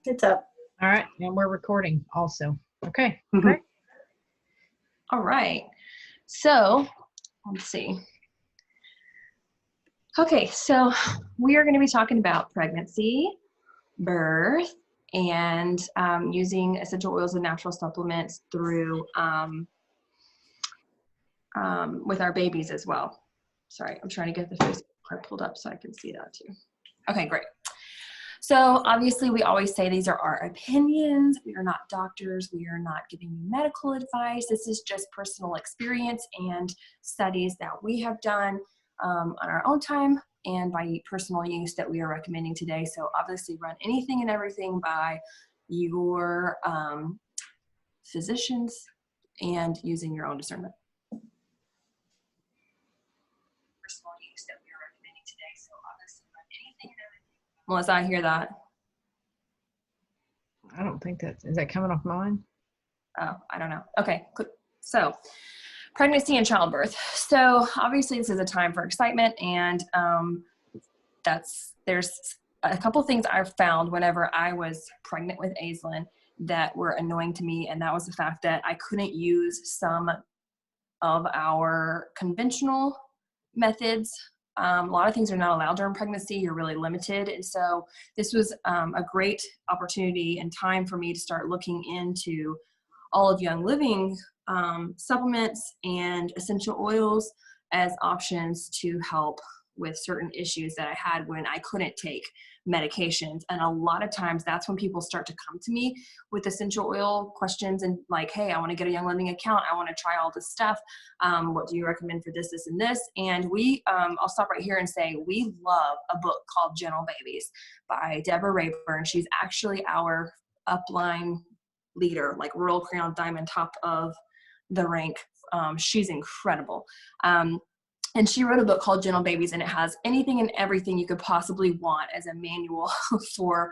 It's up. All right, and we're recording also. Okay, Mm-hmm. great. All right. So let's see. Okay, so we are going to be talking about pregnancy, birth, and using essential oils and natural supplements through with our babies as well. Sorry, I'm trying to get the Facebook part pulled up so I can see that too. Okay, great. So obviously we always say these are our opinions. We are not doctors. We are not giving you medical advice. This is just personal experience and studies that we have done on our own time and by personal use that we are recommending today. So obviously run anything and everything by your physicians and using your own discernment. Personal use that we are recommending today. So obviously run anything and everything. Melissa, I hear that. I don't think is that coming off mine? Oh, I don't know. Okay, so pregnancy and childbirth. So obviously this is a time for excitement, and there's a couple things I've found whenever I was pregnant with Aislinn that were annoying to me, and that was the fact that I couldn't use some of our conventional methods. A lot of things are not allowed during pregnancy. You're really limited. And so this was a great opportunity and time for me to start looking into all of Young Living supplements and essential oils as options to help with certain issues that I had when I couldn't take medications. And a lot of times that's when people start to come to me with essential oil questions and like, hey, I want to get a Young Living account. I want to try all this stuff. What do you recommend for this, this, and this? And we, I'll stop right here and say, we love a book called Gentle Babies by Deborah Rayburn. She's actually our upline leader, like Royal Crown Diamond, top of the rank. She's incredible. And she wrote a book called Gentle Babies, and it has anything and everything you could possibly want as a manual for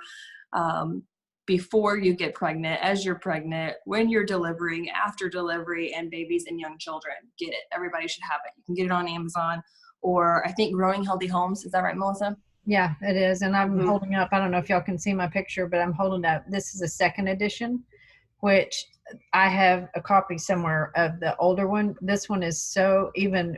before you get pregnant, as you're pregnant, when you're delivering, after delivery, and babies and young children. Get it. Everybody should have it. You can get it on Amazon, or I think Growing Healthy Homes. Is that right, Melissa? Yeah, it is. And I'm holding up, I don't know if y'all can see my picture, but I'm holding up, this is a second edition, which I have a copy somewhere of the older one. This one is so even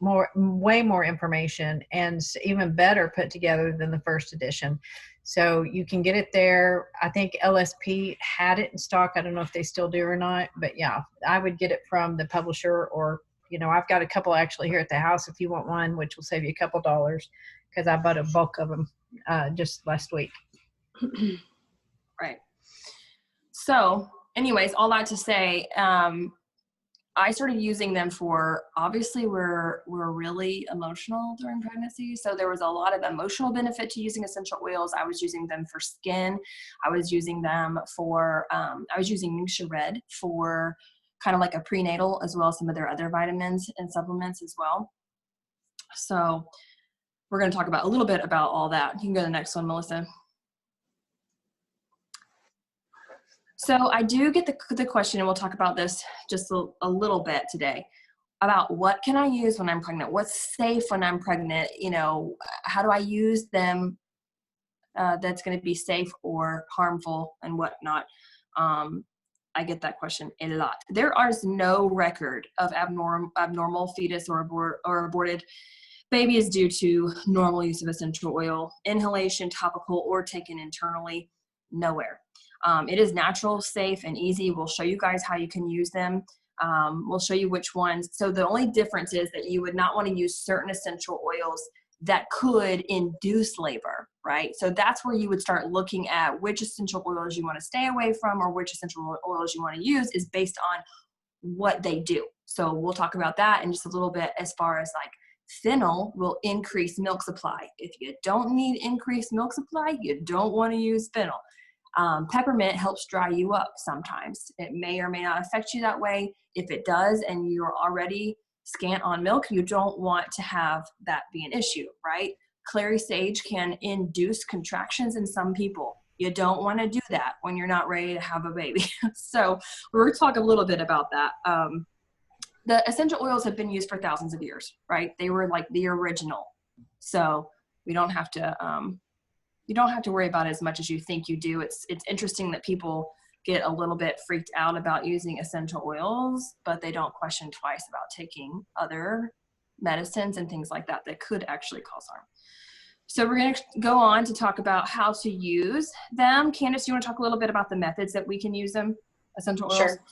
way more information and even better put together than the first edition. So you can get it there. I think LSP had it in stock. I don't know if they still do or not, but yeah, I would get it from the publisher, or, you know, I've got a couple actually here at the house if you want one, which will save you a couple dollars, because I bought a bulk of them just last week. Right. So anyways, all that to say, I started using them for, obviously we're really emotional during pregnancy. So there was a lot of emotional benefit to using essential oils. I was using them for skin. I was using them for, I was using Ningxia Red for kind of like a prenatal, as well as some of their other vitamins and supplements as well. So we're going to talk about a little bit about all that. You can go to the next one, Melissa. So I do get the question, and we'll talk about this just a little bit today, about what can I use when I'm pregnant? What's safe when I'm pregnant? You know, how do I use them that's going to be safe or harmful and whatnot? I get that question a lot. There is no record of abnormal fetus or aborted babies due to normal use of essential oil, inhalation, topical, or taken internally. Nowhere. It is natural, safe, and easy. We'll show you guys how you can use them. We'll show you which ones. So the only difference is that you would not want to use certain essential oils that could induce labor, right? So that's where you would start looking at which essential oils you want to stay away from, or which essential oils you want to use is based on what they do. So we'll talk about that in just a little bit, as far as like fennel will increase milk supply. If you don't need increased milk supply, you don't want to use fennel. Peppermint helps dry you up sometimes. It may or may not affect you that way. If it does, and you're already scant on milk, you don't want to have that be an issue, right? Clary sage can induce contractions in some people. You don't want to do that when you're not ready to have a baby. So we're going to talk a little bit about that. The essential oils have been used for thousands of years, right? They were like the original. So we don't have to you don't have to worry about it as much as you think you do. It's interesting that people get a little bit freaked out about using essential oils, but they don't question twice about taking other medicines and things like that that could actually cause harm. So we're going to go on to talk about how to use them. Candace, you want to talk a little bit about the methods that we can use them, essential oils? Sure.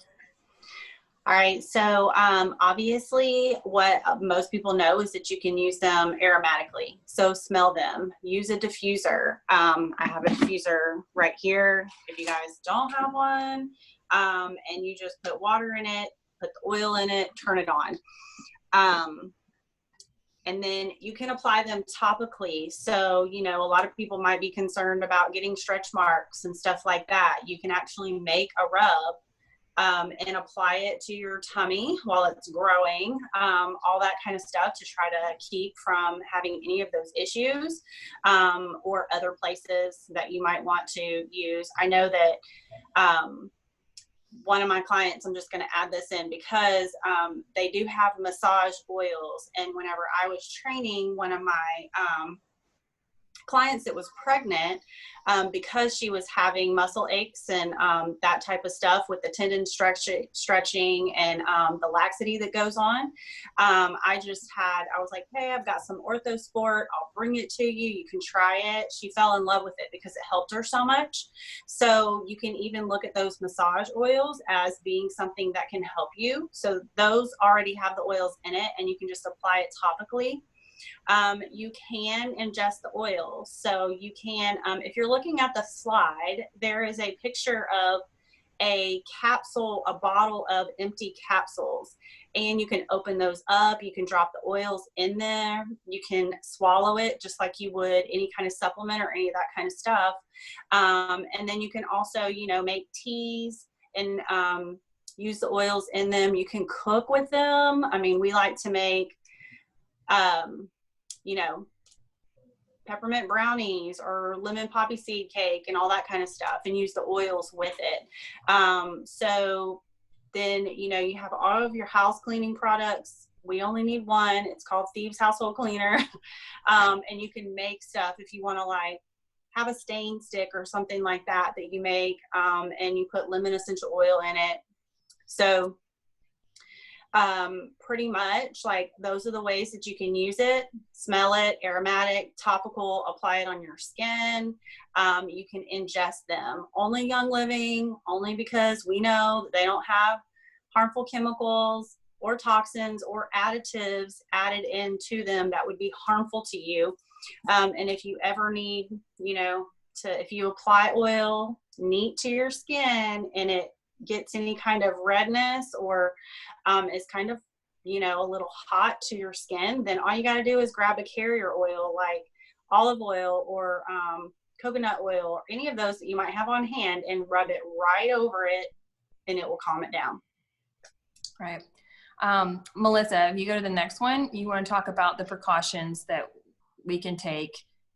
All right, so obviously what most people know is that you can use them aromatically. So smell them, use a diffuser. I have a diffuser right here if you guys don't have one. And you just put water in it, put the oil in it, turn it on. And then you can apply them topically. So, you know, a lot of people might be concerned about getting stretch marks and stuff like that. You can actually make a rub and apply it to your tummy while it's growing, all that kind of stuff to try to keep from having any of those issues, or other places that you might want to use. I know that one of my clients, I'm just going to add this in because they do have massage oils. And whenever I was training one of my clients that was pregnant, because she was having muscle aches and that type of stuff with the tendon stretching and the laxity that goes on, I was like, hey, I've got some OrthoSport, I'll bring it to you, you can try it. She fell in love with it because it helped her so much. So you can even look at those massage oils as being something that can help you. So those already have the oils in it and you can just apply it topically. You can ingest the oils. So you can, if you're looking at the slide, there is a picture of a capsule, a bottle of empty capsules, and you can open those up. You can drop the oils in there. You can swallow it just like you would any kind of supplement or any of that kind of stuff. And then you can also, you know, make teas and use the oils in them. You can cook with them. I mean, we like to make you know, peppermint brownies or lemon poppy seed cake and all that kind of stuff and use the oils with it. So then, you know, you have all of your house cleaning products. We only need one. It's called Thieves Household Cleaner. And you can make stuff if you want to like have a stain stick or something like that that you make, and you put lemon essential oil in it. So pretty much like those are the ways that you can use it. Smell it, aromatic, topical, apply it on your skin. You can ingest them. Only Young Living, only because we know that they don't have harmful chemicals or toxins or additives added into them that would be harmful to you. And if you ever need, you know, if you apply oil neat to your skin and it gets any kind of redness or is kind of, you know, a little hot to your skin, then all you got to do is grab a carrier oil like olive oil or coconut oil or any of those that you might have on hand and rub it right over it and it will calm it down. Right. Melissa, if you go to the next one, you want to talk about the precautions that we can take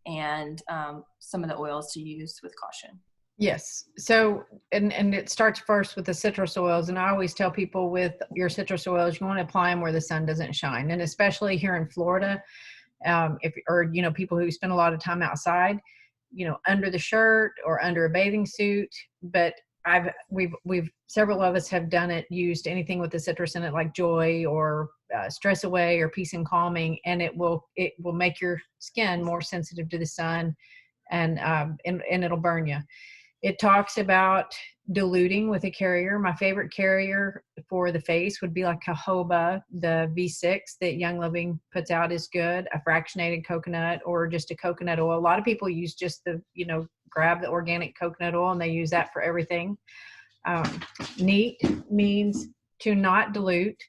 and some of the oils to use with caution. Yes. So, and it starts first with the citrus oils. And I always tell people with your citrus oils, you want to apply them where the sun doesn't shine. And especially here in Florida, you know, people who spend a lot of time outside, you know, under the shirt or under a bathing suit. But we've several of us have done it, used anything with the citrus in it, like Joy or Stress Away or Peace and Calming. And it will make your skin more sensitive to the sun and it'll burn you. It talks about diluting with a carrier. My favorite carrier for the face would be like jojoba. The V6 that Young Living puts out is good. A fractionated coconut or just a coconut oil. A lot of people use just the, you know, grab the organic coconut oil and they use that for everything. Neat means to not dilute,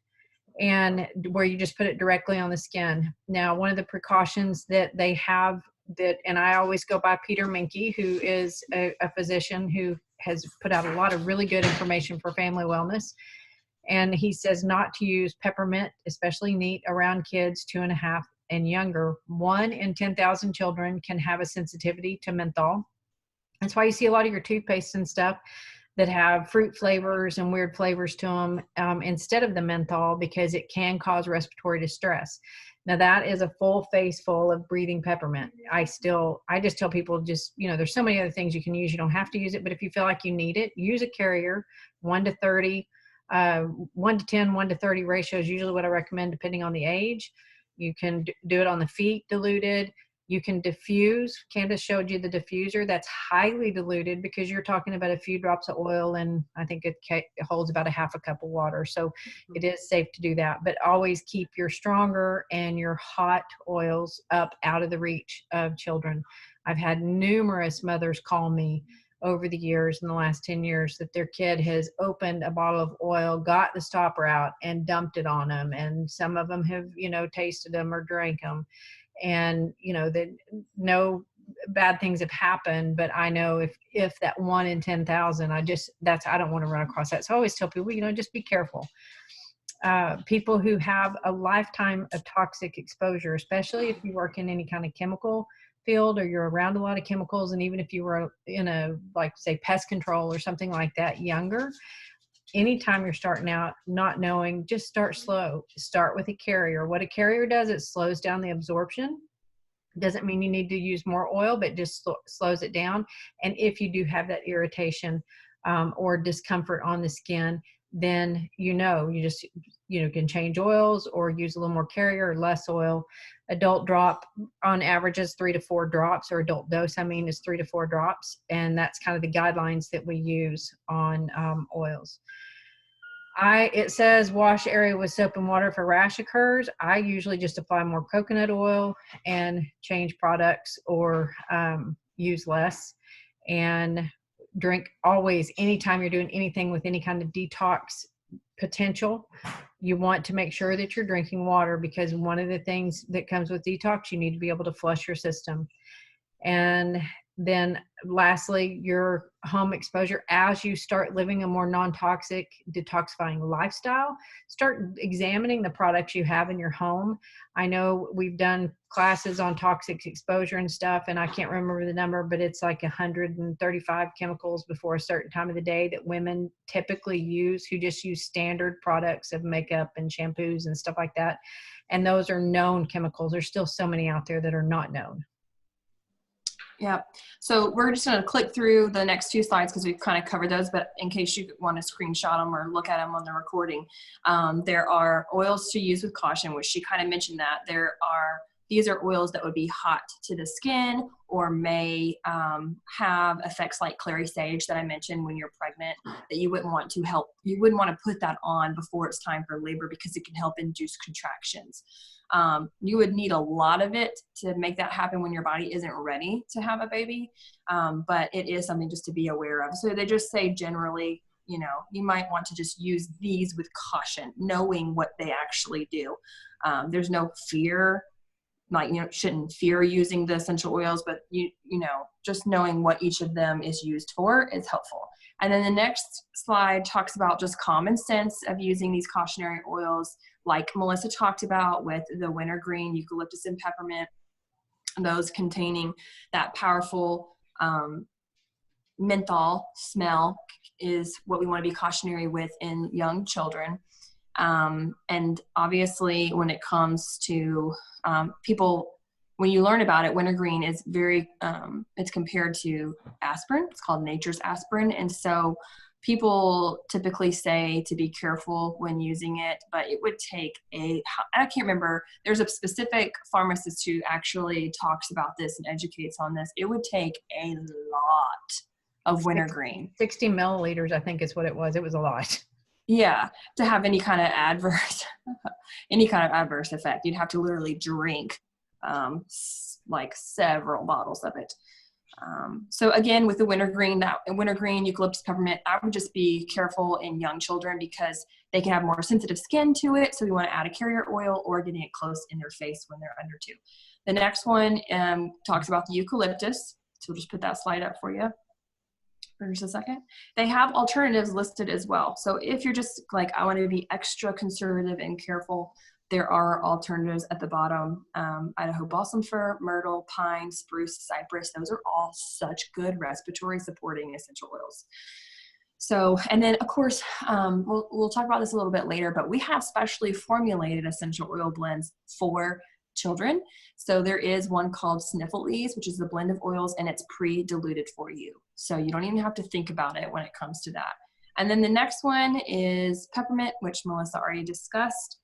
and where you just put it directly on the skin. Now, one of the precautions that they have and I always go by Peter Minke, who is a physician who has put out a lot of really good information for family wellness. And he says not to use peppermint, especially neat, around kids 2.5 and younger. 1 in 10,000 children can have a sensitivity to menthol. That's why you see a lot of your toothpaste and stuff that have fruit flavors and weird flavors to them instead of the menthol, because it can cause respiratory distress. Now that is a full face full of breathing peppermint. I just tell people just, there's so many other things you can use. You don't have to use it, but if you feel like you need it, use a carrier. 1 to 30, 1 to 10, 1 to 30 ratio is usually what I recommend depending on the age. You can do it on the feet diluted. You can diffuse. Candace showed you the diffuser. That's highly diluted because you're talking about a few drops of oil, and I think it holds about a half a cup of water. So it is safe to do that. But always keep your stronger and your hot oils up out of the reach of children. I've had numerous mothers call me over the years, in the last 10 years, that their kid has opened a bottle of oil, got the stopper out, and dumped it on them. And some of them have, tasted them or drank them. And that no bad things have happened, but I know if that 1 in 10,000, I don't want to run across that. So I always tell people, just be careful. People who have a lifetime of toxic exposure, especially if you work in any kind of chemical field or you're around a lot of chemicals, and even if you were in a, like, say, pest control or something like that younger, anytime you're starting out not knowing, just start slow. Start with a carrier. What a carrier does, it slows down the absorption. Doesn't mean you need to use more oil, but just slows it down. And if you do have that irritation or discomfort on the skin, then you just can change oils or use a little more carrier or less oil. Adult drop on average is 3 to 4 drops, or adult dose is 3 to 4 drops, and that's kind of the guidelines that we use on oils. It says wash area with soap and water if a rash occurs. I usually just apply more coconut oil and change products or use less. And drink always, anytime you're doing anything with any kind of detox potential, you want to make sure that you're drinking water, because one of the things that comes with detox, you need to be able to flush your system. And then lastly, your home exposure. As you start living a more non-toxic, detoxifying lifestyle, start examining the products you have in your home. I know we've done classes on toxic exposure and stuff, and I can't remember the number, but it's like 135 chemicals before a certain time of the day that women typically use, who just use standard products of makeup and shampoos and stuff like that. And those are known chemicals. There's still so many out there that are not known. Yeah. So we're just going to click through the next 2 slides because we've kind of covered those, but in case you want to screenshot them or look at them on the recording, there are oils to use with caution, which she kind of mentioned that. These are oils that would be hot to the skin or may have effects like clary sage that I mentioned when you're pregnant, that you wouldn't want to put that on before it's time for labor because it can help induce contractions. You would need a lot of it to make that happen when your body isn't ready to have a baby. But it is something just to be aware of. So they just say generally, you might want to just use these with caution, knowing what they actually do. There's no fear, shouldn't fear using the essential oils, but just knowing what each of them is used for is helpful. And then the next slide talks about just common sense of using these cautionary oils, like Melissa talked about with the wintergreen, eucalyptus, and peppermint, those containing that powerful menthol smell is what we want to be cautionary with in young children. And obviously when it comes to people, when you learn about it, wintergreen is very, it's compared to aspirin. It's called nature's aspirin. And so people typically say to be careful when using it, but it would take I can't remember, there's a specific pharmacist who actually talks about this and educates on this. It would take a lot of wintergreen. 60 milliliters, I think is what it was. It was a lot. Yeah, to have any kind of adverse effect, you'd have to literally drink like several bottles of it. So again, with the wintergreen, eucalyptus, peppermint, I would just be careful in young children because they can have more sensitive skin to it. So we want to add a carrier oil or getting it close in their face when they're under 2. The next one talks about the eucalyptus. So we'll just put that slide up for you for just a second. They have alternatives listed as well. So if you're just like, I want to be extra conservative and careful, there are alternatives at the bottom. Idaho balsam fir, myrtle, pine, spruce, cypress. Those are all such good respiratory supporting essential oils. So, and then of course, we'll talk about this a little bit later, but we have specially formulated essential oil blends for children. So there is one called Sniffle Ease, which is a blend of oils, and it's pre-diluted for you. So you don't even have to think about it when it comes to that. And then the next one is peppermint, which Melissa already discussed.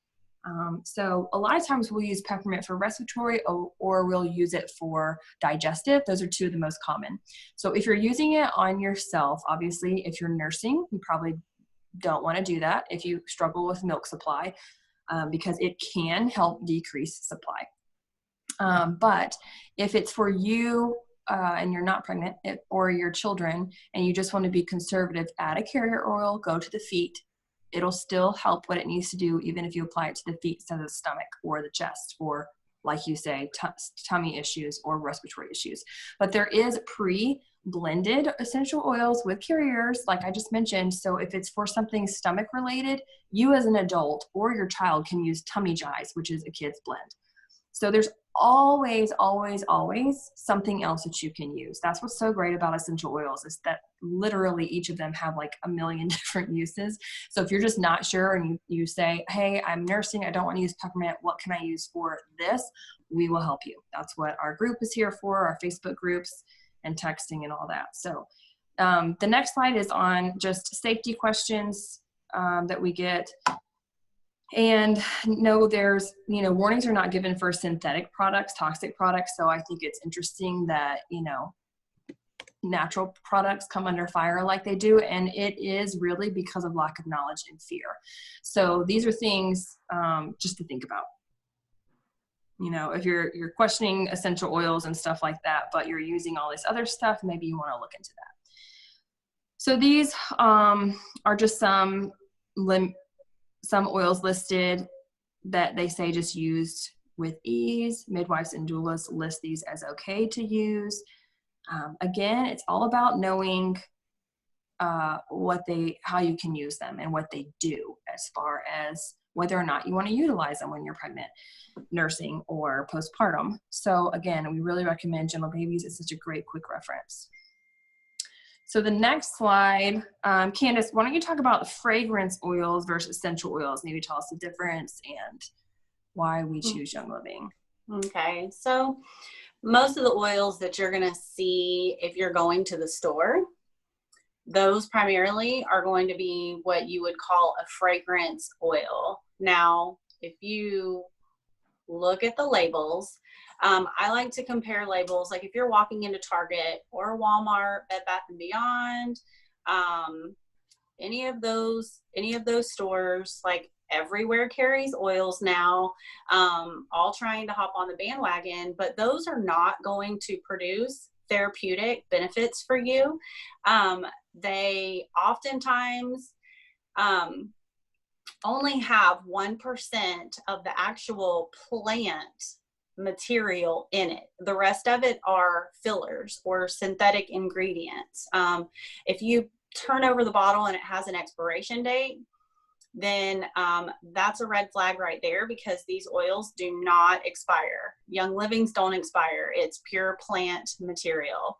So a lot of times we'll use peppermint for respiratory, or we'll use it for digestive. Those are two of the most common. So if you're using it on yourself, obviously, if you're nursing, you probably don't want to do that if you struggle with milk supply, because it can help decrease supply. But if it's for you and you're not pregnant, or your children, and you just want to be conservative, add a carrier oil, go to the feet. It'll still help what it needs to do, even if you apply it to the feet instead of the stomach or the chest, or like you say, tummy issues or respiratory issues. But there is pre-blended essential oils with carriers, like I just mentioned. So if it's for something stomach related, you as an adult or your child can use Tummy Jize, which is a kid's blend. So there's always, always, always something else that you can use. That's what's so great about essential oils, is that literally each of them have like a million different uses. So if you're just not sure and you say, hey, I'm nursing, I don't want to use peppermint, what can I use for this? We will help you. That's what our group is here for, our Facebook groups and texting and all that. So the next slide is on just safety questions that we get. And no, there's, warnings are not given for synthetic products, toxic products. So I think it's interesting that, natural products come under fire like they do. And it is really because of lack of knowledge and fear. So these are things just to think about. If you're questioning essential oils and stuff like that, but you're using all this other stuff, maybe you want to look into that. So these are just some oils listed that they say just used with ease. Midwives and doulas list these as okay to use. Again, it's all about knowing how you can use them and what they do, as far as whether or not you want to utilize them when you're pregnant, nursing, or postpartum. So again, we really recommend Gentle Babies. It's such a great quick reference. So the next slide, Candace, why don't you talk about fragrance oils versus essential oils? Maybe tell us the difference and why we choose Young Living. Okay, so most of the oils that you're going to see if you're going to the store, those primarily are going to be what you would call a fragrance oil. Now, if you look at the labels, I like to compare labels. Like if you're walking into Target or Walmart, Bed Bath & Beyond, any of those stores, like everywhere carries oils now, all trying to hop on the bandwagon, but those are not going to produce therapeutic benefits for you. They oftentimes only have 1% of the actual plant material in it. The rest of it are fillers or synthetic ingredients. If you turn over the bottle and it has an expiration date, then that's a red flag right there, because these oils do not expire. Young Livings don't expire. It's pure plant material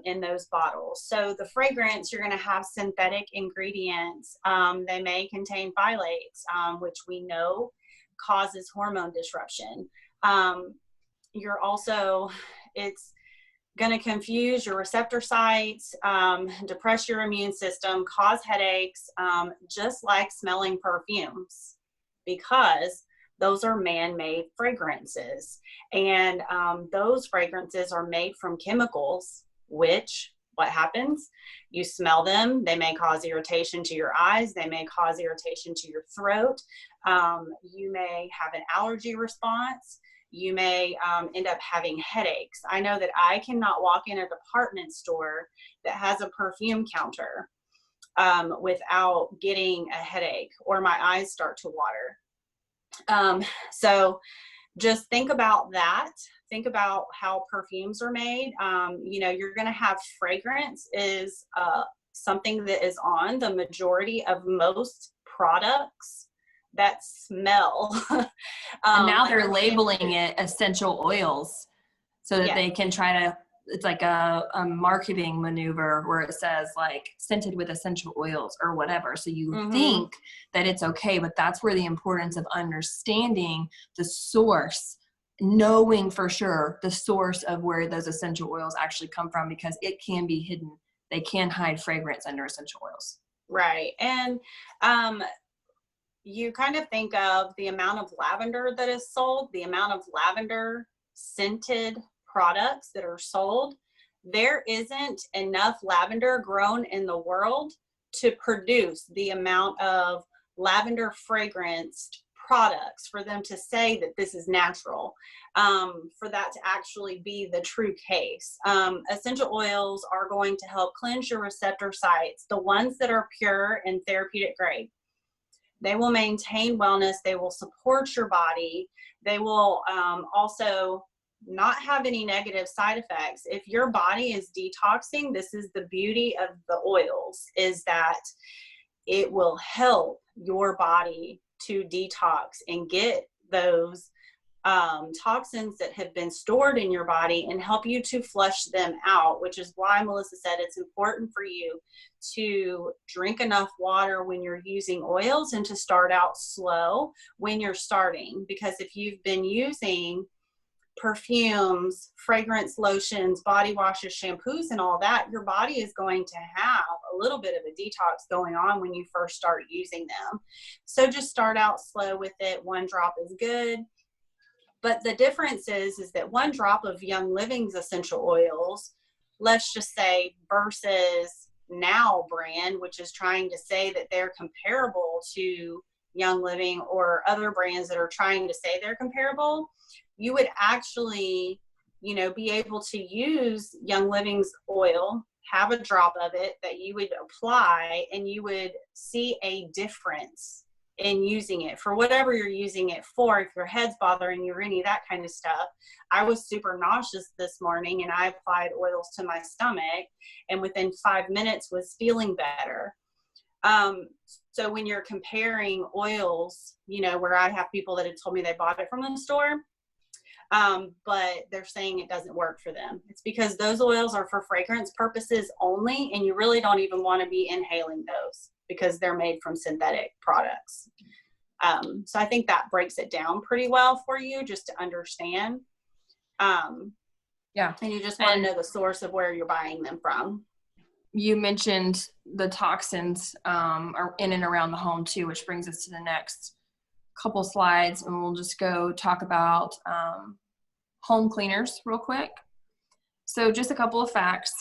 in those bottles. So the fragrance, you're going to have synthetic ingredients. They may contain phthalates, which we know causes hormone disruption. You're also, it's going to confuse your receptor sites, depress your immune system, cause headaches, just like smelling perfumes, because those are man-made fragrances. And those fragrances are made from chemicals, which, what happens? You smell them, they may cause irritation to your eyes, they may cause irritation to your throat, you may have an allergy response. You may end up having headaches. I know that I cannot walk in a department store that has a perfume counter without getting a headache, or my eyes start to water. So just think about that. Think about how perfumes are made. You're going to have fragrance is something that is on the majority of most products that smell. And now they're labeling it essential oils so that they can try to, it's like a marketing maneuver where it says like scented with essential oils or whatever. So you think that it's okay, but that's where the importance of understanding the source knowing for sure the source of where those essential oils actually come from, because it can be hidden. They can hide fragrance under essential oils. Right. And you kind of think of the amount of lavender that is sold, the amount of lavender scented products that are sold. There isn't enough lavender grown in the world to produce the amount of lavender fragranced products for them to say that this is natural, for that to actually be the true case. Essential oils are going to help cleanse your receptor sites, the ones that are pure and therapeutic grade. They will maintain wellness. They will support your body. They will also not have any negative side effects. If your body is detoxing, this is the beauty of the oils, is that it will help your body to detox and get those toxins that have been stored in your body and help you to flush them out, which is why Melissa said it's important for you to drink enough water when you're using oils and to start out slow when you're starting. Because if you've been using perfumes, fragrance lotions, body washes, shampoos, and all that, your body is going to have a little bit of a detox going on when you first start using them. So just start out slow with it. 1 drop is good. But the difference is that 1 drop of Young Living's essential oils, let's just say, versus Now brand, which is trying to say that they're comparable to Young Living or other brands that are trying to say they're comparable, you would actually, be able to use Young Living's oil, have a drop of it that you would apply, and you would see a difference in using it for whatever you're using it for. If your head's bothering you or any of that kind of stuff. I was super nauseous this morning and I applied oils to my stomach and within 5 minutes was feeling better. So when you're comparing oils, where I have people that had told me they bought it from the store, but they're saying it doesn't work for them. It's because those oils are for fragrance purposes only, and you really don't even want to be inhaling those because they're made from synthetic products. So I think that breaks it down pretty well for you just to understand. Yeah. And you just want to know the source of where you're buying them from. You mentioned the toxins are in and around the home too, which brings us to the next couple slides, and we'll just go talk about home cleaners real quick. So just a couple of facts.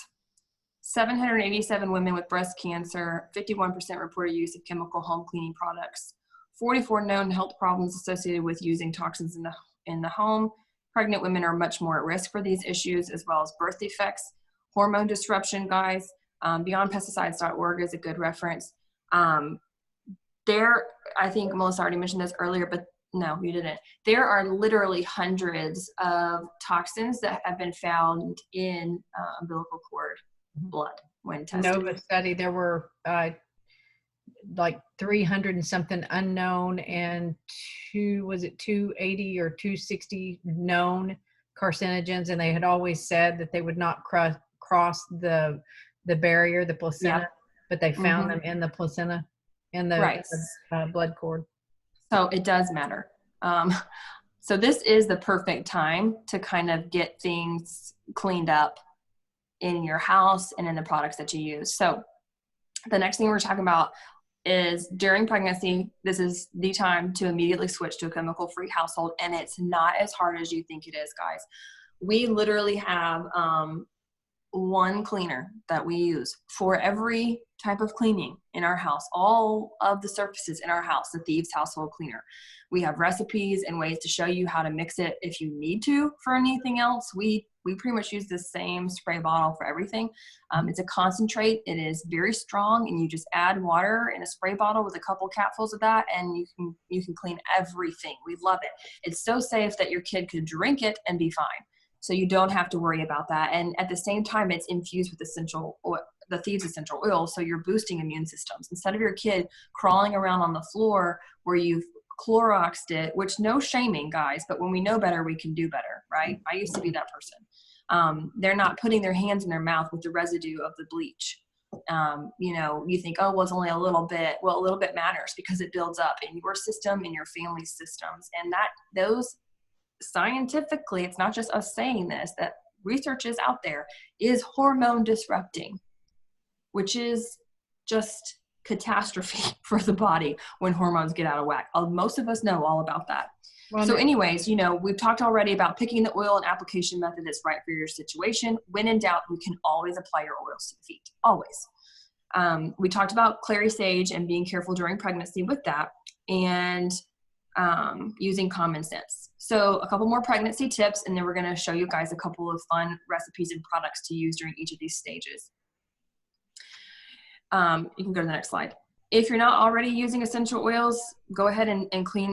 787 women with breast cancer, 51% reported use of chemical home cleaning products, 44 known health problems associated with using toxins in the home. Pregnant women are much more at risk for these issues, as well as birth defects, hormone disruption, guys. Beyondpesticides.org is a good reference. I think Melissa already mentioned this earlier, but no, you didn't. There are literally hundreds of toxins that have been found in umbilical cord blood when tested. Nova study, there were like 300 and something unknown and 280 or 260 known carcinogens, and they had always said that they would not cross the barrier, the placenta, but they found them in the placenta, in the blood cord. So it does matter. So this is the perfect time to kind of get things cleaned up in your house and in the products that you use. So the next thing we're talking about is during pregnancy, this is the time to immediately switch to a chemical-free household, and it's not as hard as you think it is, guys. We literally have 1 cleaner that we use for every type of cleaning in our house, all of the surfaces in our house, the Thieves Household Cleaner. We have recipes and ways to show you how to mix it if you need to for anything else. We pretty much use the same spray bottle for everything. It's a concentrate. It is very strong, and you just add water in a spray bottle with a couple capfuls of that, and you can clean everything. We love it. It's so safe that your kid could drink it and be fine. So you don't have to worry about that. And at the same time, it's infused with essential oil, the Thieves essential oil. So you're boosting immune systems. Instead of your kid crawling around on the floor where you've Cloroxed it, which no shaming, guys, but when we know better, we can do better, right? I used to be that person. They're not putting their hands in their mouth with the residue of the bleach. You think, oh, well, it's only a little bit. Well, a little bit matters because it builds up in your system, in your family's systems. And those scientifically, it's not just us saying this, that research is out there, is hormone disrupting, which is just catastrophe for the body when hormones get out of whack. Most of us know all about that. Well, so anyways, you know, we've talked already about picking the oil and application method that's right for your situation. When in doubt, you can always apply your oils to the feet, always. We talked about clary sage and being careful during pregnancy with that, and using common sense. So a couple more pregnancy tips, and then we're going to show you guys a couple of fun recipes and products to use during each of these stages. You can go to the next slide. If you're not already using essential oils, go ahead and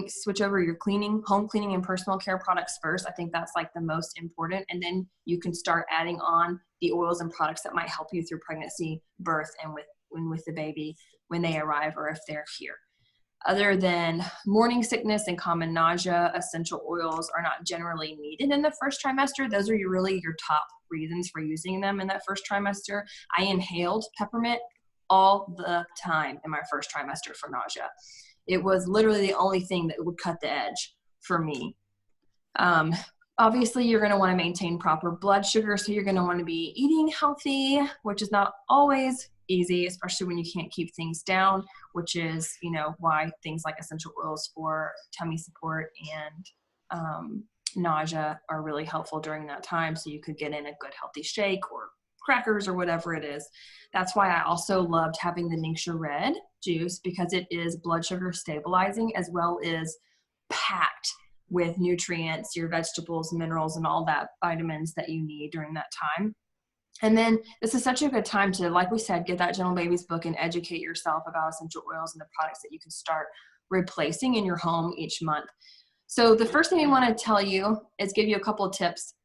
switch over your home cleaning and personal care products first. I think that's like the most important. And then you can start adding on the oils and products that might help you through pregnancy, birth, and with the baby when they arrive or if they're here. Other than morning sickness and common nausea, essential oils are not generally needed in the first trimester. Those are really your top reasons for using them in that first trimester. I inhaled peppermint all the time in my first trimester for nausea. It was literally the only thing that would cut the edge for me. Obviously, you're going to want to maintain proper blood sugar, so you're going to want to be eating healthy, which is not always easy, especially when you can't keep things down, which is, you know, why things like essential oils for tummy support and nausea are really helpful during that time. So you could get in a good healthy shake or crackers or whatever it is. That's why I also loved having the Ningxia Red juice, because it is blood sugar stabilizing as well as packed with nutrients, your vegetables, minerals, and all that vitamins that you need during that time. And then this is such a good time to, like we said, get that Gentle Babies book and educate yourself about essential oils and the products that you can start replacing in your home each month. So the first thing we want to tell you is give you a couple of tips.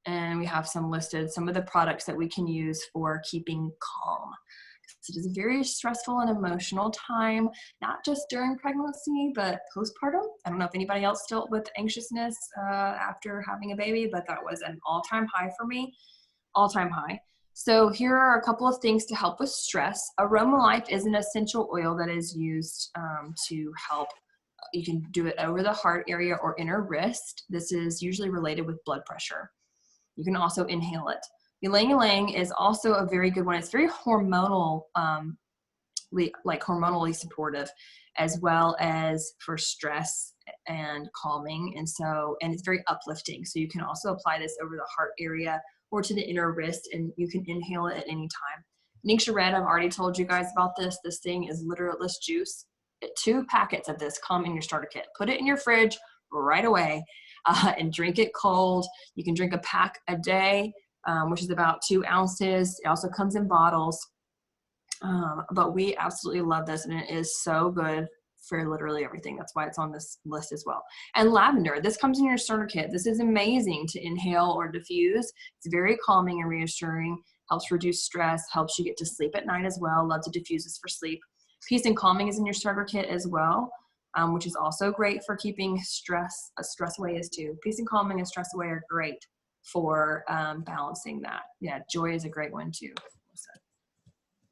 And we have some listed, some of the products that we can use for keeping calm. It is a very stressful and emotional time, not just during pregnancy, but postpartum. I don't know if anybody else dealt with anxiousness after having a baby, but that was an all-time high for me, all-time high. So here are a couple of things to help with stress. Aroma Life is an essential oil that is used to help. You can do it over the heart area or inner wrist. This is usually related with blood pressure. You can also inhale it. Ylang Ylang is also a very good one. It's very hormonal, like hormonally supportive, as well as for stress and calming. And it's very uplifting. So you can also apply this over the heart area or to the inner wrist, and you can inhale it at any time. Ningxia Red, I've already told you guys about this. This thing is literalist juice. 2 packets of this come in your starter kit. Put it in your fridge right away and drink it cold. You can drink a pack a day, which is about 2 ounces. It also comes in bottles. But we absolutely love this, and it is so good for literally everything. That's why it's on this list as well. And lavender, this comes in your starter kit. This is amazing to inhale or diffuse. It's very calming and reassuring, helps reduce stress, helps you get to sleep at night as well. Love to diffuse this for sleep. Peace and Calming is in your starter kit as well, which is also great for keeping stress. Stress away is too. Peace and Calming and Stress Away are great for balancing that. Yeah, Joy is a great one too.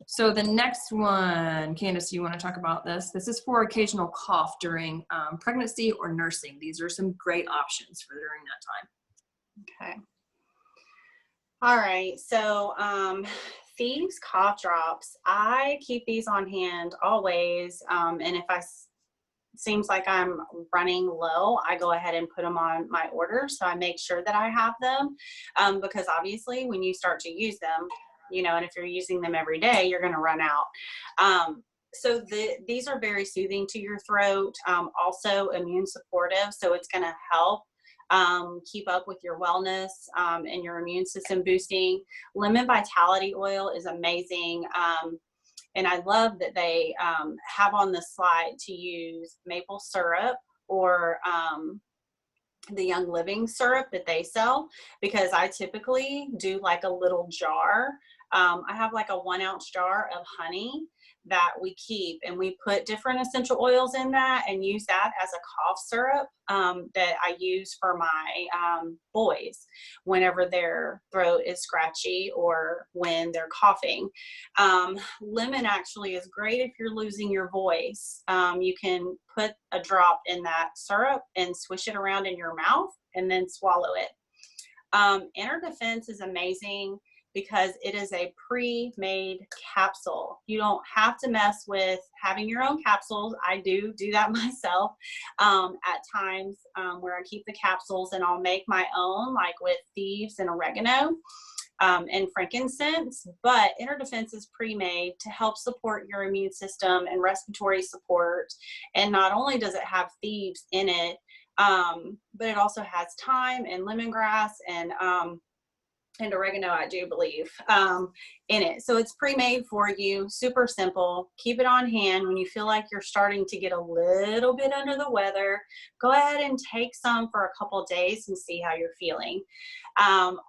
So the next one, Candace, you want to talk about this? This is for occasional cough during pregnancy or nursing. These are some great options for during that time. Okay. All right. So Thieves cough drops. I keep these on hand always. And if seems like I'm running low, I go ahead and put them on my order. So I make sure that I have them because obviously when you start to use them, you know, and if you're using them every day, you're going to run out. So these are very soothing to your throat, also immune supportive. So it's going to help keep up with your wellness and your immune system boosting. Lemon Vitality Oil is amazing. And I love that they have on the slide to use maple syrup or the Young Living syrup that they sell, because I typically do like a little jar. I have like a 1 ounce jar of honey that we keep, and we put different essential oils in that and use that as a cough syrup that I use for my boys whenever their throat is scratchy or when they're coughing. Lemon actually is great if you're losing your voice. You can put a drop in that syrup and swish it around in your mouth and then swallow it. Inner Defense is amazing because it is a pre-made capsule. You don't have to mess with having your own capsules. I do that myself at times where I keep the capsules, and I'll make my own, like with thieves and oregano and frankincense. But Inner Defense is pre-made to help support your immune system and respiratory support. And not only does it have thieves in it, but it also has thyme and lemongrass and oregano, I do believe, in it. So it's pre-made for you, super simple. Keep it on hand. When you feel like you're starting to get a little bit under the weather, go ahead and take some for a couple of days and see how you're feeling.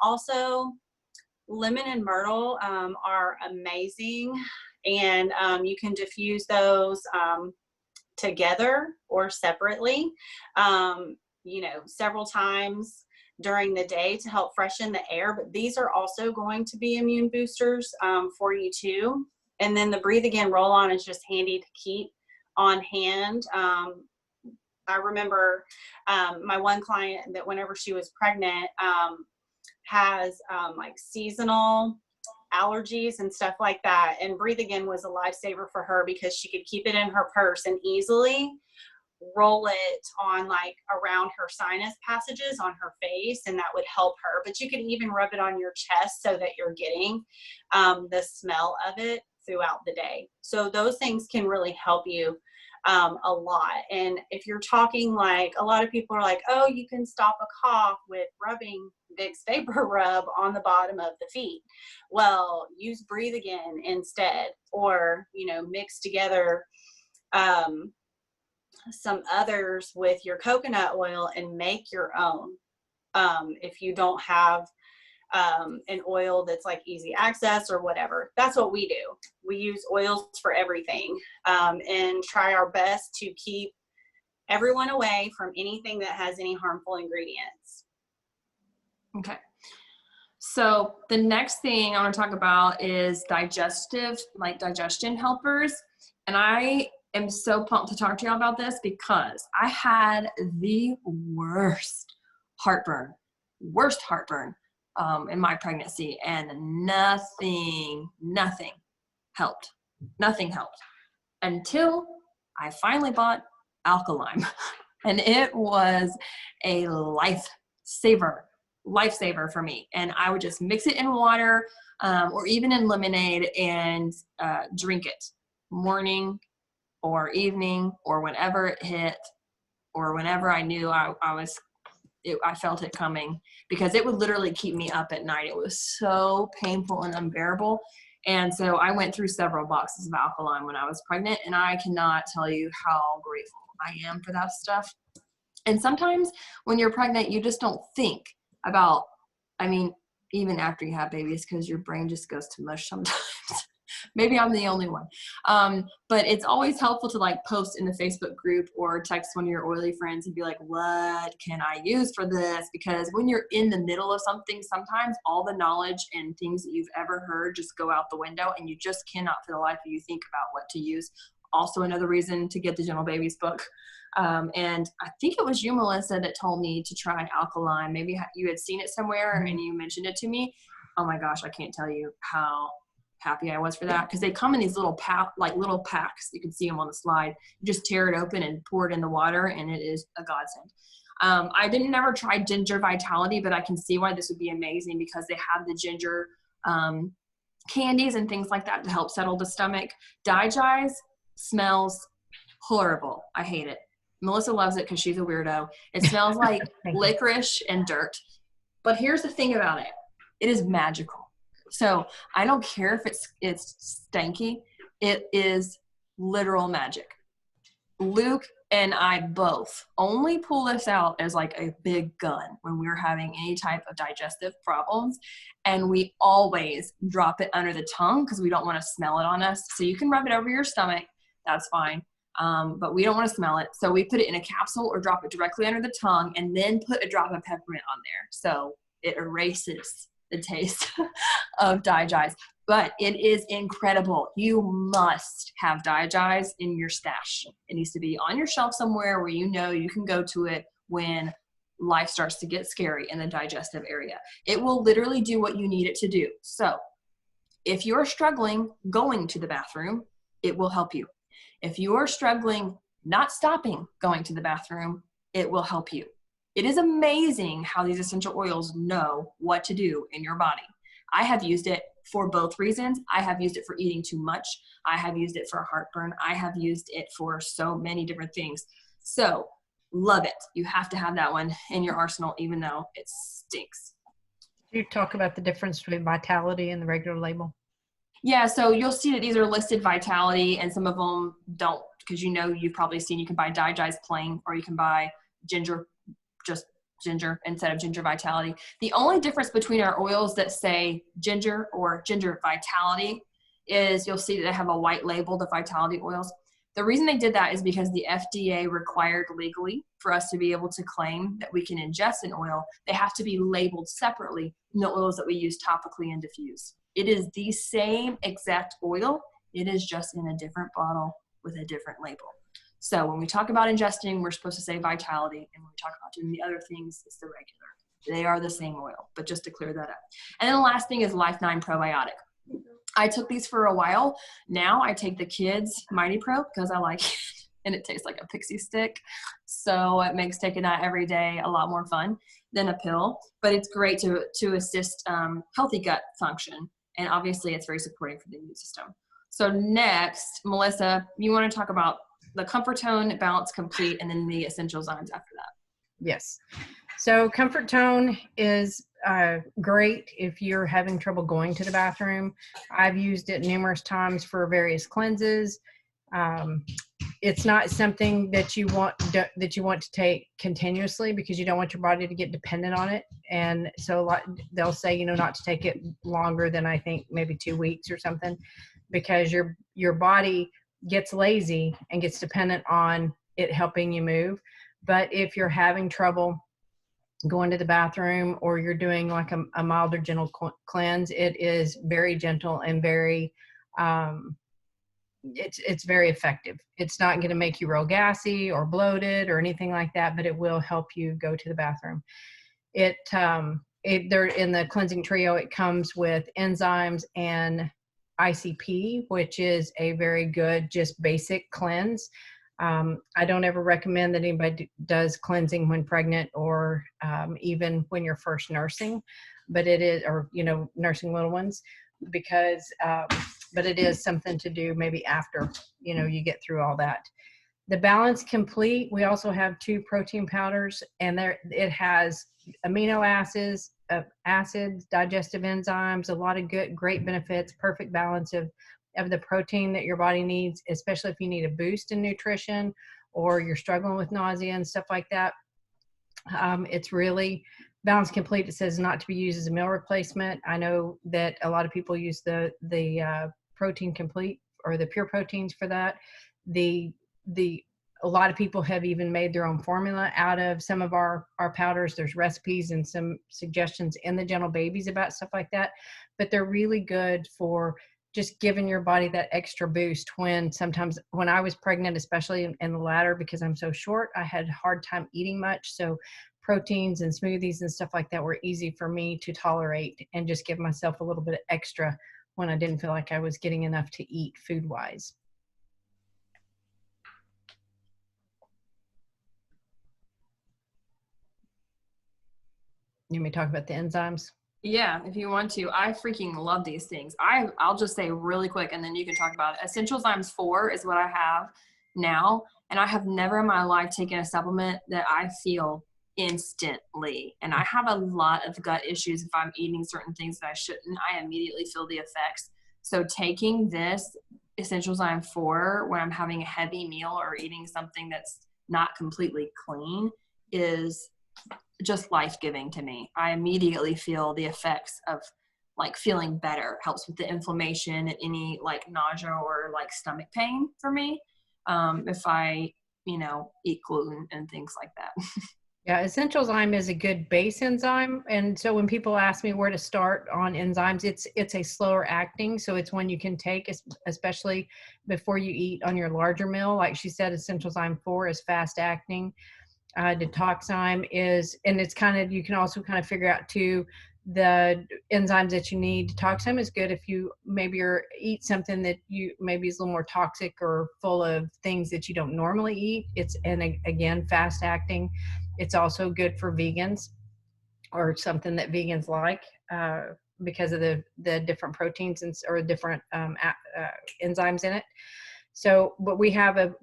Also, lemon and myrtle are amazing, and you can diffuse those together or separately, several times during the day to help freshen the air. But these are also going to be immune boosters for you too. And then the Breathe Again roll-on is just handy to keep on hand. I remember my one client that whenever she was pregnant has like seasonal allergies and stuff like that. And Breathe Again was a lifesaver for her because she could keep it in her purse and easily roll it on like around her sinus passages on her face, and that would help her. But you could even rub it on your chest so that you're getting the smell of it throughout the day. So those things can really help you a lot. And if you're talking, like, a lot of people are like, oh, you can stop a cough with rubbing Vicks Vapor Rub on the bottom of the feet. Well, use Breathe Again instead, or mix together some others with your coconut oil and make your own. If you don't have an oil that's like easy access or whatever, that's what we do. We use oils for everything, and try our best to keep everyone away from anything that has any harmful ingredients. Okay. So the next thing I want to talk about is digestion helpers. And I am so pumped to talk to y'all about this because I had the worst heartburn in my pregnancy, and nothing helped. Nothing helped until I finally bought Alkaline, and it was a lifesaver for me. And I would just mix it in water or even in lemonade and drink it morning or evening or whenever it hit, or whenever I knew I felt it coming, because it would literally keep me up at night. It was so painful and unbearable. And so I went through several boxes of Alkaline when I was pregnant, and I cannot tell you how grateful I am for that stuff. And sometimes when you're pregnant, you just don't think about, even after you have babies, because your brain just goes to mush sometimes. Maybe I'm the only one. But it's always helpful to like post in the Facebook group or text one of your oily friends and be like, what can I use for this? Because when you're in the middle of something, sometimes all the knowledge and things that you've ever heard just go out the window, and you just cannot for the life of you think about what to use. Also another reason to get the Gentle Babies book. And I think it was you, Melissa, that told me to try Alkaline. Maybe you had seen it somewhere and you mentioned it to me. Oh my gosh, I can't tell you how happy I was for that, because they come in these little packs. You can see them on the slide. You just tear it open and pour it in the water, and it is a godsend. I never tried Ginger Vitality, but I can see why this would be amazing, because they have the ginger candies and things like that to help settle the stomach. Digest smells horrible. I hate it. Melissa loves it because she's a weirdo. It smells like licorice and dirt. But here's the thing about it. It is magical. So I don't care if it's stanky. It is literal magic. Luke and I both only pull this out as like a big gun when we're having any type of digestive problems. And we always drop it under the tongue because we don't want to smell it on us. So you can rub it over your stomach. That's fine. But we don't want to smell it. So we put it in a capsule or drop it directly under the tongue and then put a drop of peppermint on there. So it erases the taste of Digize. But it is incredible. You must have Digize in your stash. It needs to be on your shelf somewhere where you know you can go to it when life starts to get scary in the digestive area. It will literally do what you need it to do. So if you're struggling going to the bathroom, it will help you. If you're struggling not stopping going to the bathroom, it will help you. It is amazing how these essential oils know what to do in your body. I have used it for both reasons. I have used it for eating too much. I have used it for heartburn. I have used it for so many different things. So love it. You have to have that one in your arsenal, even though it stinks. You talk about the difference between Vitality and the regular label. Yeah, so you'll see that these are listed Vitality and some of them don't, because you've probably seen you can buy Digize plain or you can buy ginger, just ginger instead of ginger Vitality. The only difference between our oils that say ginger or ginger Vitality is you'll see that they have a white label, the Vitality oils. The reason they did that is because the FDA required legally for us to be able to claim that we can ingest an oil, they have to be labeled separately from the oils that we use topically and diffuse. It is the same exact oil. It is just in a different bottle with a different label. So when we talk about ingesting, we're supposed to say Vitality. And when we talk about doing the other things, it's the regular. They are the same oil, but just to clear that up. And then the last thing is Life 9 Probiotic. I took these for a while. Now I take the kids Mighty Pro because I like it and it tastes like a pixie stick. So it makes taking that every day a lot more fun than a pill, but it's great to assist healthy gut function. And obviously it's very supporting for the immune system. So next, Melissa, you want to talk about the Comfort Tone, Balance Complete, and then the Essential Zymes after that. Yes. So Comfort Tone is great if you're having trouble going to the bathroom. I've used it numerous times for various cleanses. It's not something that you want to take continuously because you don't want your body to get dependent on it. And so they'll say, not to take it longer than I think maybe 2 weeks or something, because your body gets lazy and gets dependent on it helping you move. But if you're having trouble going to the bathroom or you're doing like a milder gentle cleanse, it is very gentle and very it's very effective. It's not going to make you real gassy or bloated or anything like that, but it will help you go to the bathroom. They're in the cleansing trio. It comes with enzymes and ICP, which is a very good, just basic cleanse. I don't ever recommend that anybody does cleansing when pregnant or even when you're first nursing, but it is, or, nursing little ones, because, but it is something to do maybe after, you get through all that. The Balance Complete, we also have 2 protein powders, and it has amino acids, digestive enzymes, a lot of great benefits, perfect balance of the protein that your body needs, especially if you need a boost in nutrition or you're struggling with nausea and stuff like that. It's really Balance Complete. It says not to be used as a meal replacement. I know that a lot of people use the Protein Complete or the pure proteins for that. A lot of people have even made their own formula out of some of our powders. There's recipes and some suggestions in the Gentle Babies about stuff like that, but they're really good for just giving your body that extra boost when I was pregnant, especially in the latter, because I'm so short, I had a hard time eating much. So proteins and smoothies and stuff like that were easy for me to tolerate and just give myself a little bit of extra when I didn't feel like I was getting enough to eat food-wise. You may talk about the enzymes. Yeah, if you want to. I freaking love these things. I'll just say really quick, and then you can talk about it. Essential Zymes 4 is what I have now, and I have never in my life taken a supplement that I feel instantly. And I have a lot of gut issues. If I'm eating certain things that I shouldn't, I immediately feel the effects. So taking this essential zyme for when I'm having a heavy meal or eating something that's not completely clean is just life-giving to me. I immediately feel the effects of like feeling better. Helps with the inflammation and any like nausea or like stomach pain for me. If I, eat gluten and things like that. Yeah, essential zyme is a good base enzyme. And so when people ask me where to start on enzymes, it's a slower acting. So it's one you can take, especially before you eat on your larger meal. Like she said, essential zyme 4 is fast acting. Detoxzyme is, and it's kind of, you can also kind of figure out too, the enzymes that you need. Detoxzyme is good if you maybe eat something that you maybe is a little more toxic or full of things that you don't normally eat. Again, fast acting. It's also good for vegans or something that vegans like because of the different proteins or different enzymes in it. So, but we have a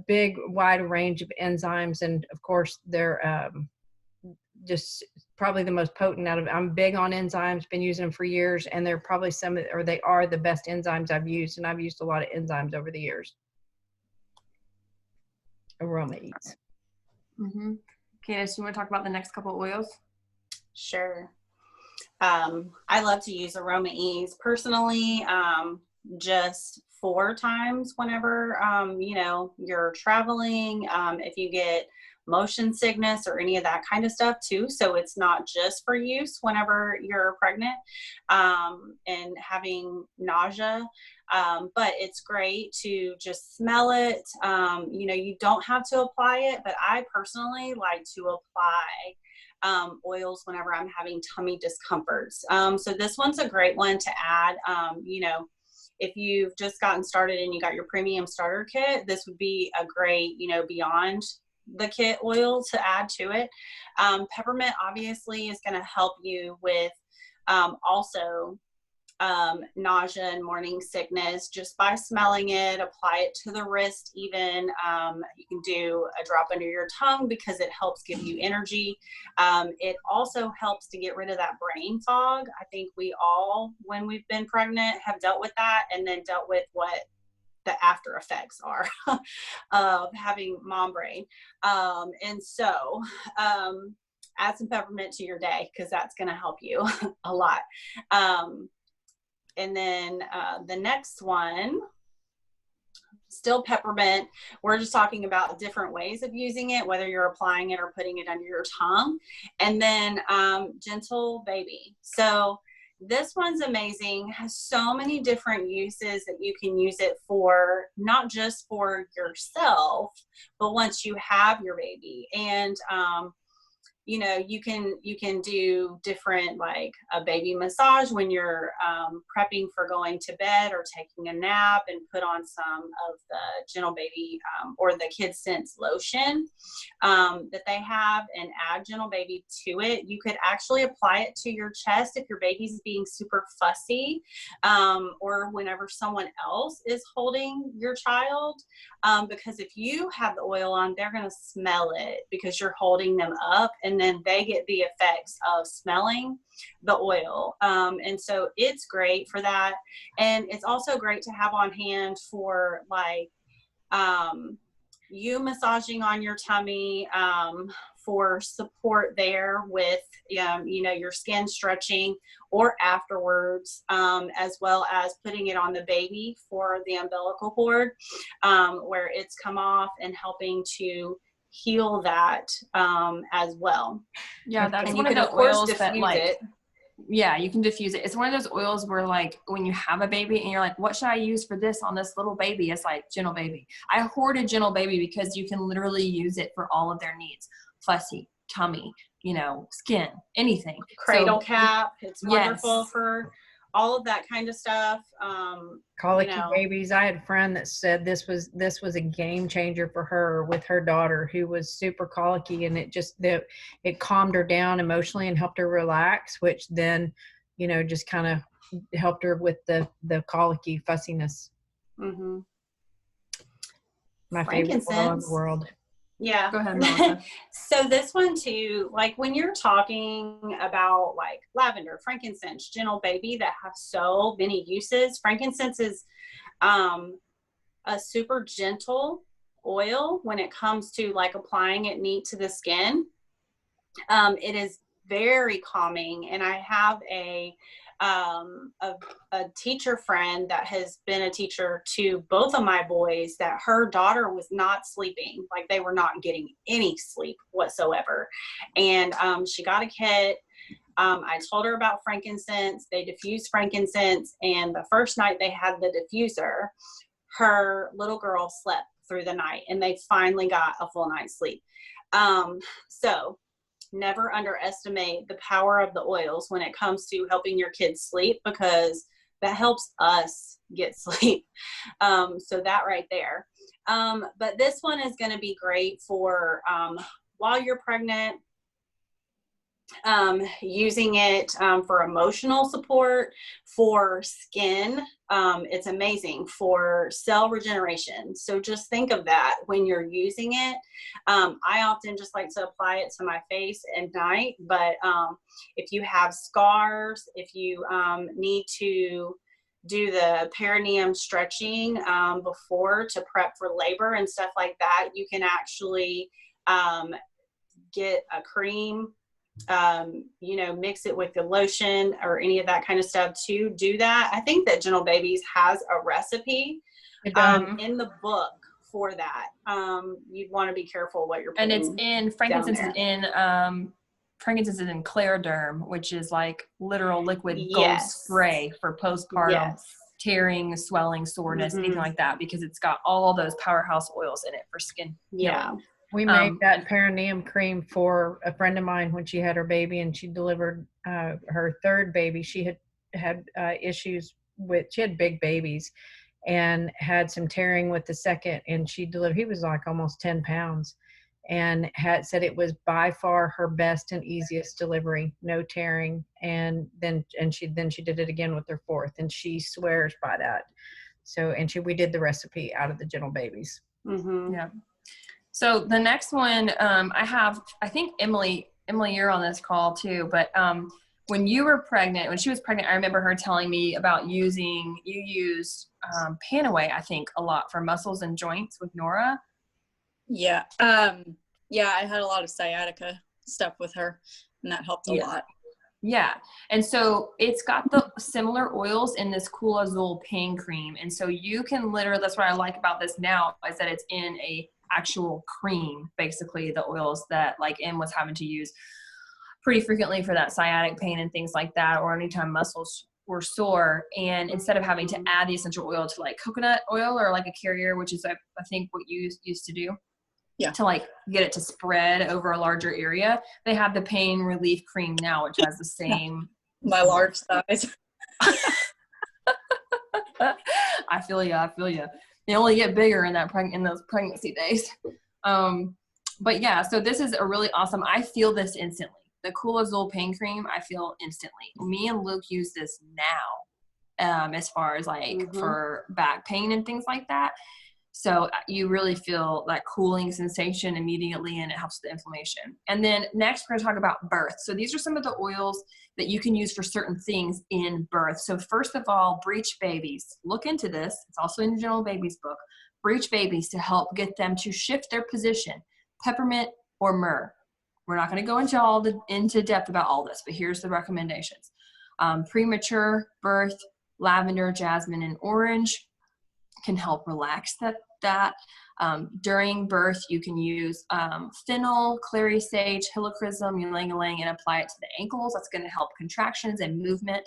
big wide range of enzymes, and of course they're just probably the most potent out of. I'm big on enzymes, been using them for years, and they're probably they are the best enzymes I've used, and I've used a lot of enzymes over the years. Aroma Eats. Mm-hmm. Candace, you want to talk about the next couple of oils? Sure. I love to use Aroma Ease personally, just 4 times whenever, you're traveling, if you get motion sickness or any of that kind of stuff too. So it's not just for use whenever you're pregnant, and having nausea. But it's great to just smell it. You don't have to apply it, but I personally like to apply oils whenever I'm having tummy discomforts. So this one's a great one to add. If you've just gotten started and you got your premium starter kit, this would be a great, beyond the kit oil to add to it. Peppermint obviously is going to help you with also nausea and morning sickness just by smelling it. Apply it to the wrist even. You can do a drop under your tongue because it helps give you energy. It also helps to get rid of that brain fog. I think we all, when we've been pregnant, have dealt with that and then dealt with what the after effects are of having mom brain. And so add some peppermint to your day because that's going to help you a lot. And then the next one, still peppermint. We're just talking about different ways of using it, whether you're applying it or putting it under your tongue. And then Gentle Baby. So this one's amazing, has so many different uses that you can use it for, not just for yourself, but once you have your baby. And you can do different, like a baby massage when you're prepping for going to bed or taking a nap, and put on some of the Gentle Baby or the Kid Sense lotion that they have, and add Gentle Baby to it. You could actually apply it to your chest if your baby's being super fussy, or whenever someone else is holding your child, because if you have the oil on, they're going to smell it because you're holding them up, and then they get the effects of smelling the oil. And so it's great for that. And it's also great to have on hand for like you massaging on your tummy for support there with, your skin stretching, or afterwards, as well as putting it on the baby for the umbilical cord, where it's come off, and helping to heal that as well. Yeah, that's and one you of can, the of course, oils that like it. Yeah, you can diffuse it. It's one of those oils where like when you have a baby and you're like, what should I use for this on this little baby? It's like Gentle Baby. I hoarded Gentle Baby because you can literally use it for all of their needs. Fussy, tummy, skin, anything. Cradle cap. It's wonderful yes. for all of that kind of stuff. Colicky babies. I had a friend that said this was a game changer for her with her daughter who was super colicky, and it calmed her down emotionally and helped her relax, which then, just kind of helped her with the colicky fussiness. Mm-hmm. My favorite oil in the world. Yeah. Go ahead, Melissa. So this one too, like when you're talking about like lavender, frankincense, Gentle Baby, that have so many uses, frankincense is a super gentle oil when it comes to like applying it neat to the skin. It is very calming, and I have a teacher friend that has been a teacher to both of my boys, that her daughter was not sleeping, like they were not getting any sleep whatsoever, and she got a kit. I told her about frankincense. They diffused frankincense, and the first night they had the diffuser, her little girl slept through the night, and they finally got a full night's sleep. So never underestimate the power of the oils when it comes to helping your kids sleep, because that helps us get sleep. So that right there. But this one is going to be great for while you're pregnant, using it for emotional support, for skin. It's amazing for cell regeneration. So just think of that when you're using it. I often just like to apply it to my face at night, but if you have scars, if you need to do the perineum stretching before to prep for labor and stuff like that, you can actually get a cream, mix it with the lotion or any of that kind of stuff to do that. I think that Gentle Babies has a recipe in the book for that. You'd want to be careful what you're putting. And it's in frankincense is in Clairderm, which is like literal liquid gold spray for postpartum tearing, swelling, soreness, anything like that, because it's got all those powerhouse oils in it for skin healing. We made that perineum cream for a friend of mine when she had her baby, and she delivered her third baby. She had issues with, she had big babies and had some tearing with the second, and she delivered, he was like almost 10 pounds, and had said it was by far her best and easiest delivery, no tearing. And then she did it again with her fourth, and she swears by that. So, and we did the recipe out of the Gentle Babies. Yeah. So the next one, I think Emily, you're on this call too, but when she was pregnant, I remember her telling me about you used Panaway, I think, a lot for muscles and joints with Nora. Yeah. I had a lot of sciatica stuff with her, and that helped a lot. Yeah. And so it's got the similar oils in this Cool Azul pain cream. And so you can literally, that's what I like about this now, is that it's in a actual cream, basically, the oils that like Em was having to use pretty frequently for that sciatic pain and things like that, or anytime muscles were sore. And instead of having to add the essential oil to like coconut oil or like a carrier, which is I think what you used to do to like get it to spread over a larger area, they have the pain relief cream now, which has the same my large size. I feel you. They only get bigger in those pregnancy days. But yeah, so this is a really awesome, I feel this instantly. The Cool Azul pain cream, I feel instantly. Me and Luke use this now, as far as like for back pain and things like that. So you really feel that cooling sensation immediately, and it helps the inflammation. And then next, we're going to talk about birth. So these are some of the oils that you can use for certain things in birth. So first of all, breech babies. Look into this. It's also in the Gentle Babies book. Breech babies, to help get them to shift their position. Peppermint or myrrh. We're not going to go into depth about all this, but here's the recommendations. Premature birth, lavender, jasmine, and orange can help relax that. During birth, you can use fennel, clary sage, helichrysum, ylang-ylang, and apply it to the ankles. That's going to help contractions and movement.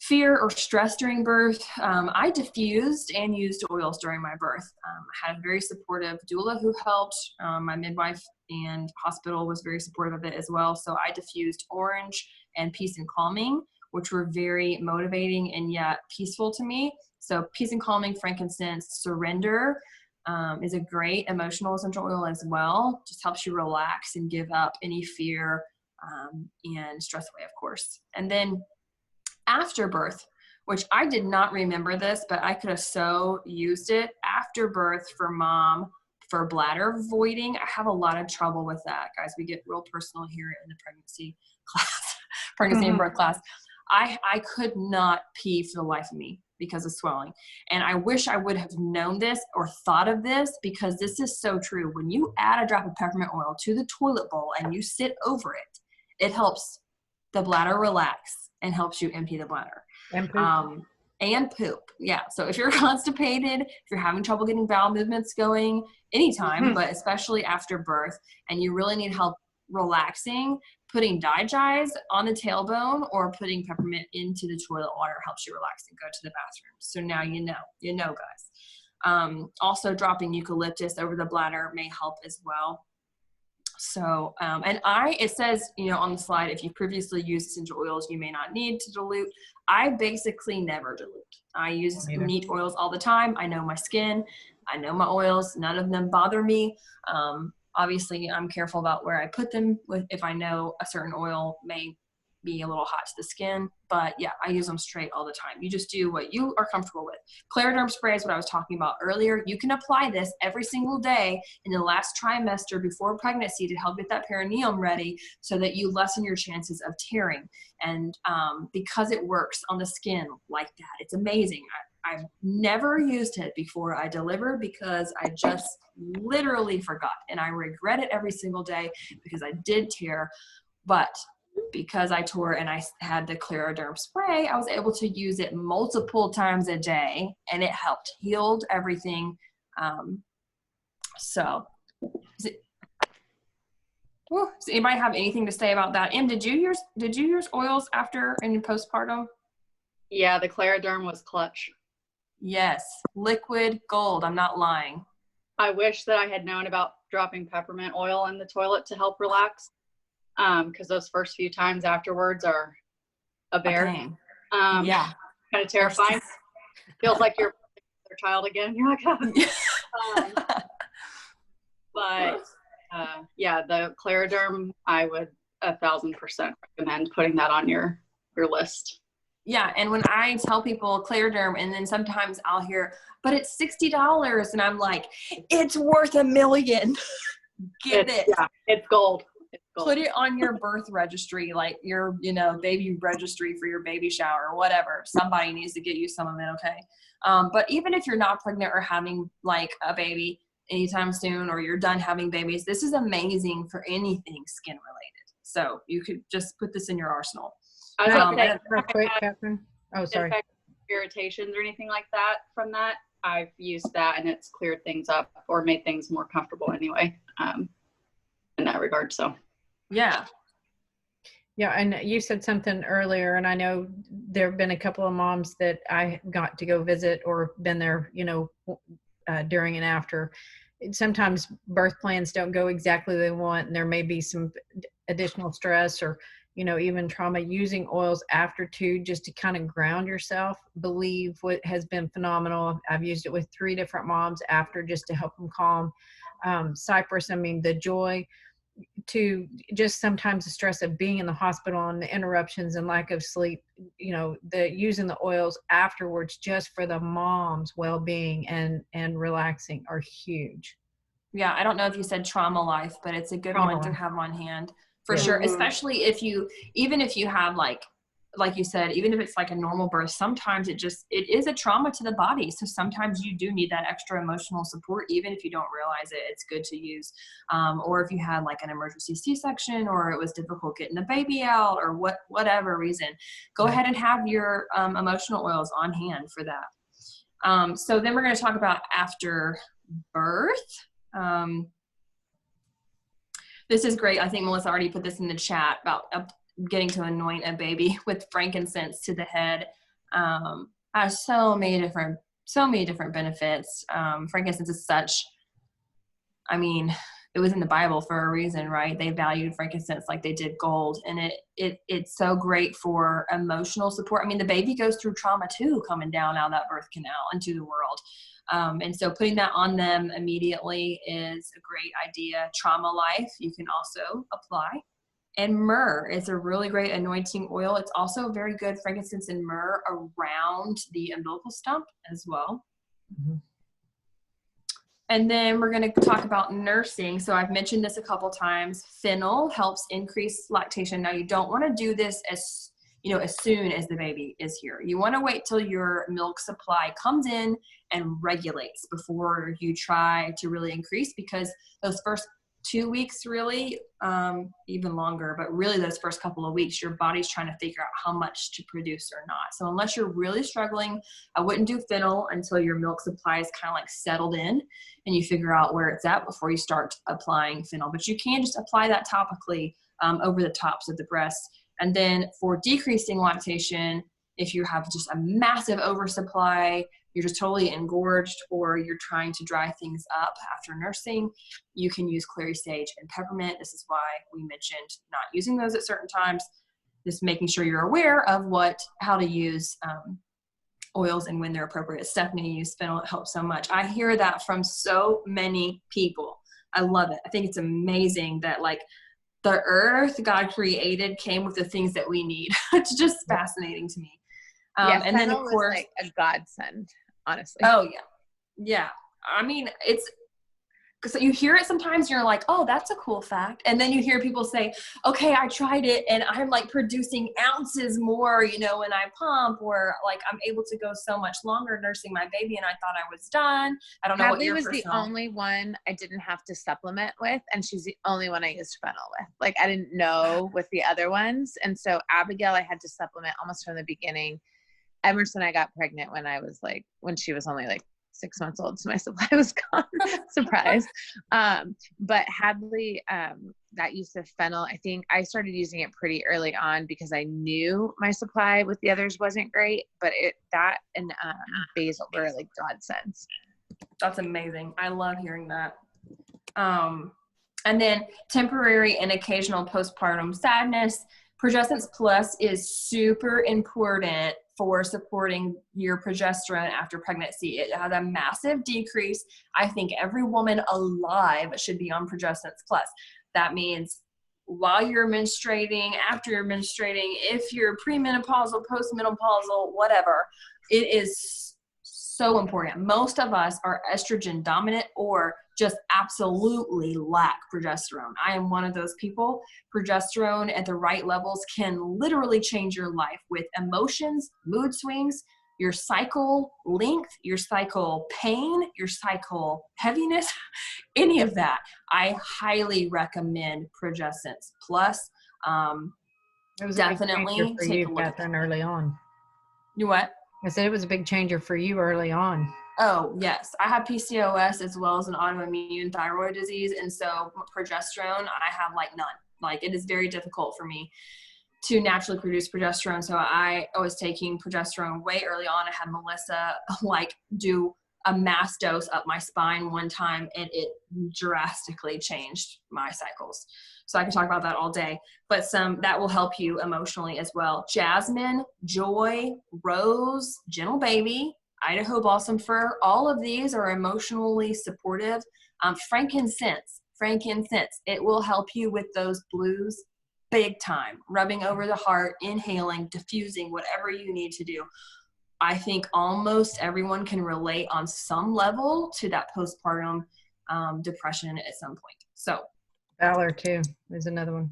Fear or stress during birth. I diffused and used oils during my birth. I had a very supportive doula who helped. My midwife and hospital was very supportive of it as well. So I diffused orange and peace and calming, which were very motivating and yet peaceful to me. So peace and calming, frankincense, surrender is a great emotional essential oil as well. Just helps you relax and give up any fear and stress away, of course. And then after birth, which I did not remember this, but I could have so used it after birth for mom, for bladder voiding. I have a lot of trouble with that, guys. We get real personal here in the pregnancy and birth class. I could not pee for the life of me. because of swelling. And I wish I would have known this or thought of this, because this is so true. When you add a drop of peppermint oil to the toilet bowl and you sit over it, it helps the bladder relax and helps you empty the bladder. And poop. And poop. Yeah. So if you're constipated, if you're having trouble getting bowel movements going anytime, but especially after birth, and you really need help relaxing, putting digize on the tailbone or putting peppermint into the toilet water helps you relax and go to the bathroom. So now you know, guys. Also dropping eucalyptus over the bladder may help as well. So, it says, on the slide, if you previously used essential oils, you may not need to dilute. I basically never dilute. I use neat oils all the time. I know my skin. I know my oils. None of them bother me. Obviously, I'm careful about where I put them if I know a certain oil may be a little hot to the skin. But yeah, I use them straight all the time. You just do what you are comfortable with. Clariderm spray is what I was talking about earlier. You can apply this every single day in the last trimester before pregnancy to help get that perineum ready so that you lessen your chances of tearing. And because it works on the skin like that, it's amazing. I've never used it before I delivered because I just literally forgot, and I regret it every single day because I did tear. But because I tore and I had the Clariderm spray, I was able to use it multiple times a day, and it helped healed everything. Does anybody have anything to say about that? Em, did you use oils after in postpartum? Yeah, the Clariderm was clutch. Yes, liquid gold. I'm not lying. I wish that I had known about dropping peppermint oil in the toilet to help relax, because those first few times afterwards are a bear. Yeah, kind of terrifying. Feels like you're their child again. You're like, oh. Yeah, the Clariderm, I would 1,000% recommend putting that on your list. Yeah, and when I tell people Clariderm, and then sometimes I'll hear, but it's $60, and I'm like, it's worth $1 million. Get it. Yeah, it's gold. Put it on your birth registry, like your, baby registry for your baby shower or whatever. Somebody needs to get you some of it, okay? But even if you're not pregnant or having like a baby anytime soon, or you're done having babies, this is amazing for anything skin related. So you could just put this in your arsenal. Real quick, Catherine. Oh, sorry. Irritations or anything like that from that, I've used that and it's cleared things up or made things more comfortable anyway, in that regard. So yeah, and you said something earlier, and I know there have been a couple of moms that I got to go visit or been there, during and after. Sometimes birth plans don't go exactly they want, and there may be some additional stress or even trauma. Using oils after too, just to kind of ground yourself, believe what has been phenomenal. I've used it with 3 different moms after, just to help them calm. Cypress, the joy to just sometimes the stress of being in the hospital and the interruptions and lack of sleep, the using the oils afterwards just for the mom's well-being and relaxing are huge. Yeah, I don't know if you said Trauma Life, but it's a good one to have on hand. For sure, especially even if you have like you said, even if it's like a normal birth, sometimes it is a trauma to the body. So sometimes you do need that extra emotional support, even if you don't realize it. It's good to use. Or if you had like an emergency C-section, or it was difficult getting the baby out, or whatever reason, go ahead and have your emotional oils on hand for that. So then we're going to talk about after birth. This is great. I think Melissa already put this in the chat about getting to anoint a baby with frankincense to the head. Has so many different benefits. Frankincense is it was in the Bible for a reason, right? They valued frankincense like they did gold, and it's so great for emotional support. The baby goes through trauma too, coming down out of that birth canal into the world. And so putting that on them immediately is a great idea. Trauma Life, you can also apply. And myrrh is a really great anointing oil. It's also very good, frankincense and myrrh, around the umbilical stump as well. Mm-hmm. And then we're going to talk about nursing. So I've mentioned this a couple times. Fennel helps increase lactation. Now, you don't want to do this as as soon as the baby is here. You want to wait till your milk supply comes in and regulates before you try to really increase, because those first 2 weeks, really, even longer, but really those first couple of weeks, your body's trying to figure out how much to produce or not. So unless you're really struggling, I wouldn't do fennel until your milk supply is kind of like settled in and you figure out where it's at before you start applying fennel. But you can just apply that topically over the tops of the breasts. And then for decreasing lactation, if you have just a massive oversupply, you're just totally engorged, or you're trying to dry things up after nursing, you can use clary sage and peppermint. This is why we mentioned not using those at certain times, just making sure you're aware of how to use oils and when they're appropriate. Stephanie used fennel, it helps so much. I hear that from so many people. I love it. I think it's amazing that like the earth God created came with the things that we need. It's just fascinating to me. And then of course, like a godsend, honestly. Oh yeah. Yeah. I mean, so you hear it sometimes, you're like, oh, that's a cool fact. And then you hear people say, okay, I tried it and I'm like producing ounces more, when I pump, or like I'm able to go so much longer nursing my baby and I thought I was done. I don't know what your was the only one I didn't have to supplement with, and she's the only one I used fennel with. Like I didn't know with the other ones. And so Abigail, I had to supplement almost from the beginning. Emerson, I got pregnant when she was only like 6 months old, so my supply was gone. Surprise. But Hadley, that use of fennel, I think I started using it pretty early on because I knew my supply with the others wasn't great, but that and basil were like godsends. That's amazing. I love hearing that. And then temporary and occasional postpartum sadness. Progessence Plus is super important for supporting your progesterone after pregnancy. It has a massive decrease. I think every woman alive should be on Progessence Plus. That means while you're menstruating, after you're menstruating, if you're premenopausal, postmenopausal, whatever, it is so important. Most of us are estrogen dominant or just absolutely lack progesterone. I am one of those people. Progesterone at the right levels can literally change your life with emotions, mood swings, your cycle length, your cycle pain, your cycle heaviness, any of that. I highly recommend Progessence Plus. It was Definitely a big changer for take you, a look at Catherine, that. early on. You what? I said it was a big changer for you early on. Oh, yes. I have PCOS as well as an autoimmune thyroid disease. And so progesterone, I have like none. Like it is very difficult for me to naturally produce progesterone. So I was taking progesterone way early on. I had Melissa like do a mass dose up my spine one time, and it drastically changed my cycles. So I can talk about that all day, but that will help you emotionally as well. Jasmine, Joy, Rose, Gentle Baby, Idaho Balsam Fir, all of these are emotionally supportive. Frankincense, it will help you with those blues big time. Rubbing over the heart, inhaling, diffusing, whatever you need to do. I think almost everyone can relate on some level to that postpartum depression at some point. So Valor too is another one.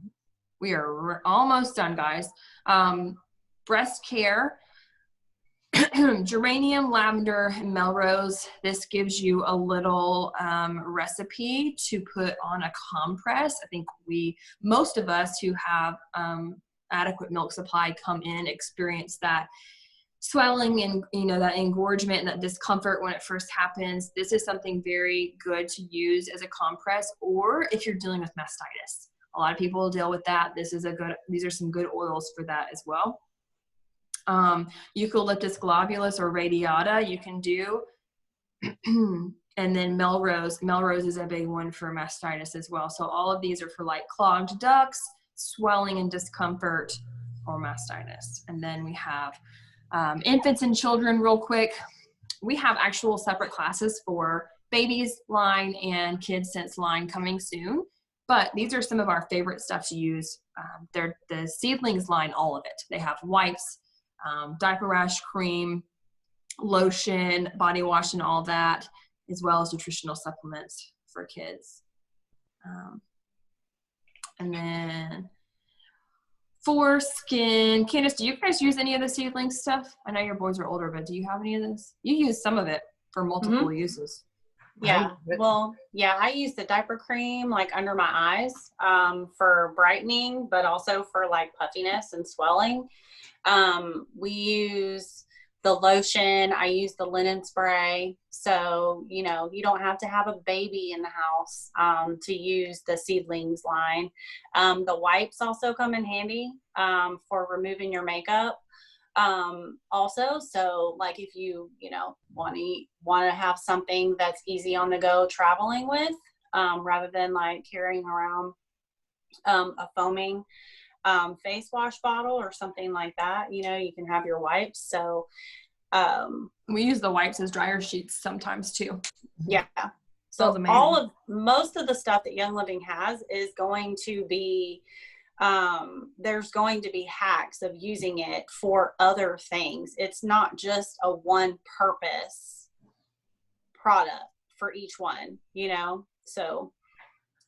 We are almost done, guys. Breast care, geranium, lavender, and Melrose. This gives you a little recipe to put on a compress. I think most of us who have adequate milk supply come in experience that swelling and that engorgement and that discomfort when it first happens. This is something very good to use as a compress, or if you're dealing with mastitis. A lot of people deal with that. These are some good oils for that as well. Eucalyptus globulus or radiata you can do. And then Melrose is a big one for mastitis as well. So all of these are for like clogged ducts, swelling and discomfort, or mastitis. And then we have infants and children real quick. We have actual separate classes for babies line and kids sense line coming soon, but these are some of our favorite stuff to use. They're the seedlings line, all of it. They have wipes, diaper rash cream, lotion, body wash, and all that, as well as nutritional supplements for kids. And then For skin, Candace, do you guys use any of the seedling stuff? I know your boys are older, but do you have any of this? You use some of it for multiple uses. Yeah. Well, yeah, I use the diaper cream like under my eyes for brightening, but also for like puffiness and swelling. We use the lotion. I use the linen spray. So, you know, you don't have to have a baby in the house to use the seedlings line. The wipes also come in handy for removing your makeup. Also, so like if you know, want to have something that's easy on the go traveling with, rather than like carrying around a foaming face wash bottle or something like that, you know, you can have your wipes. So we use the wipes as dryer sheets sometimes too. Yeah. So most of the stuff that Young Living has is going to be there's going to be hacks of using it for other things. It's not just a one purpose product for each one, you know. So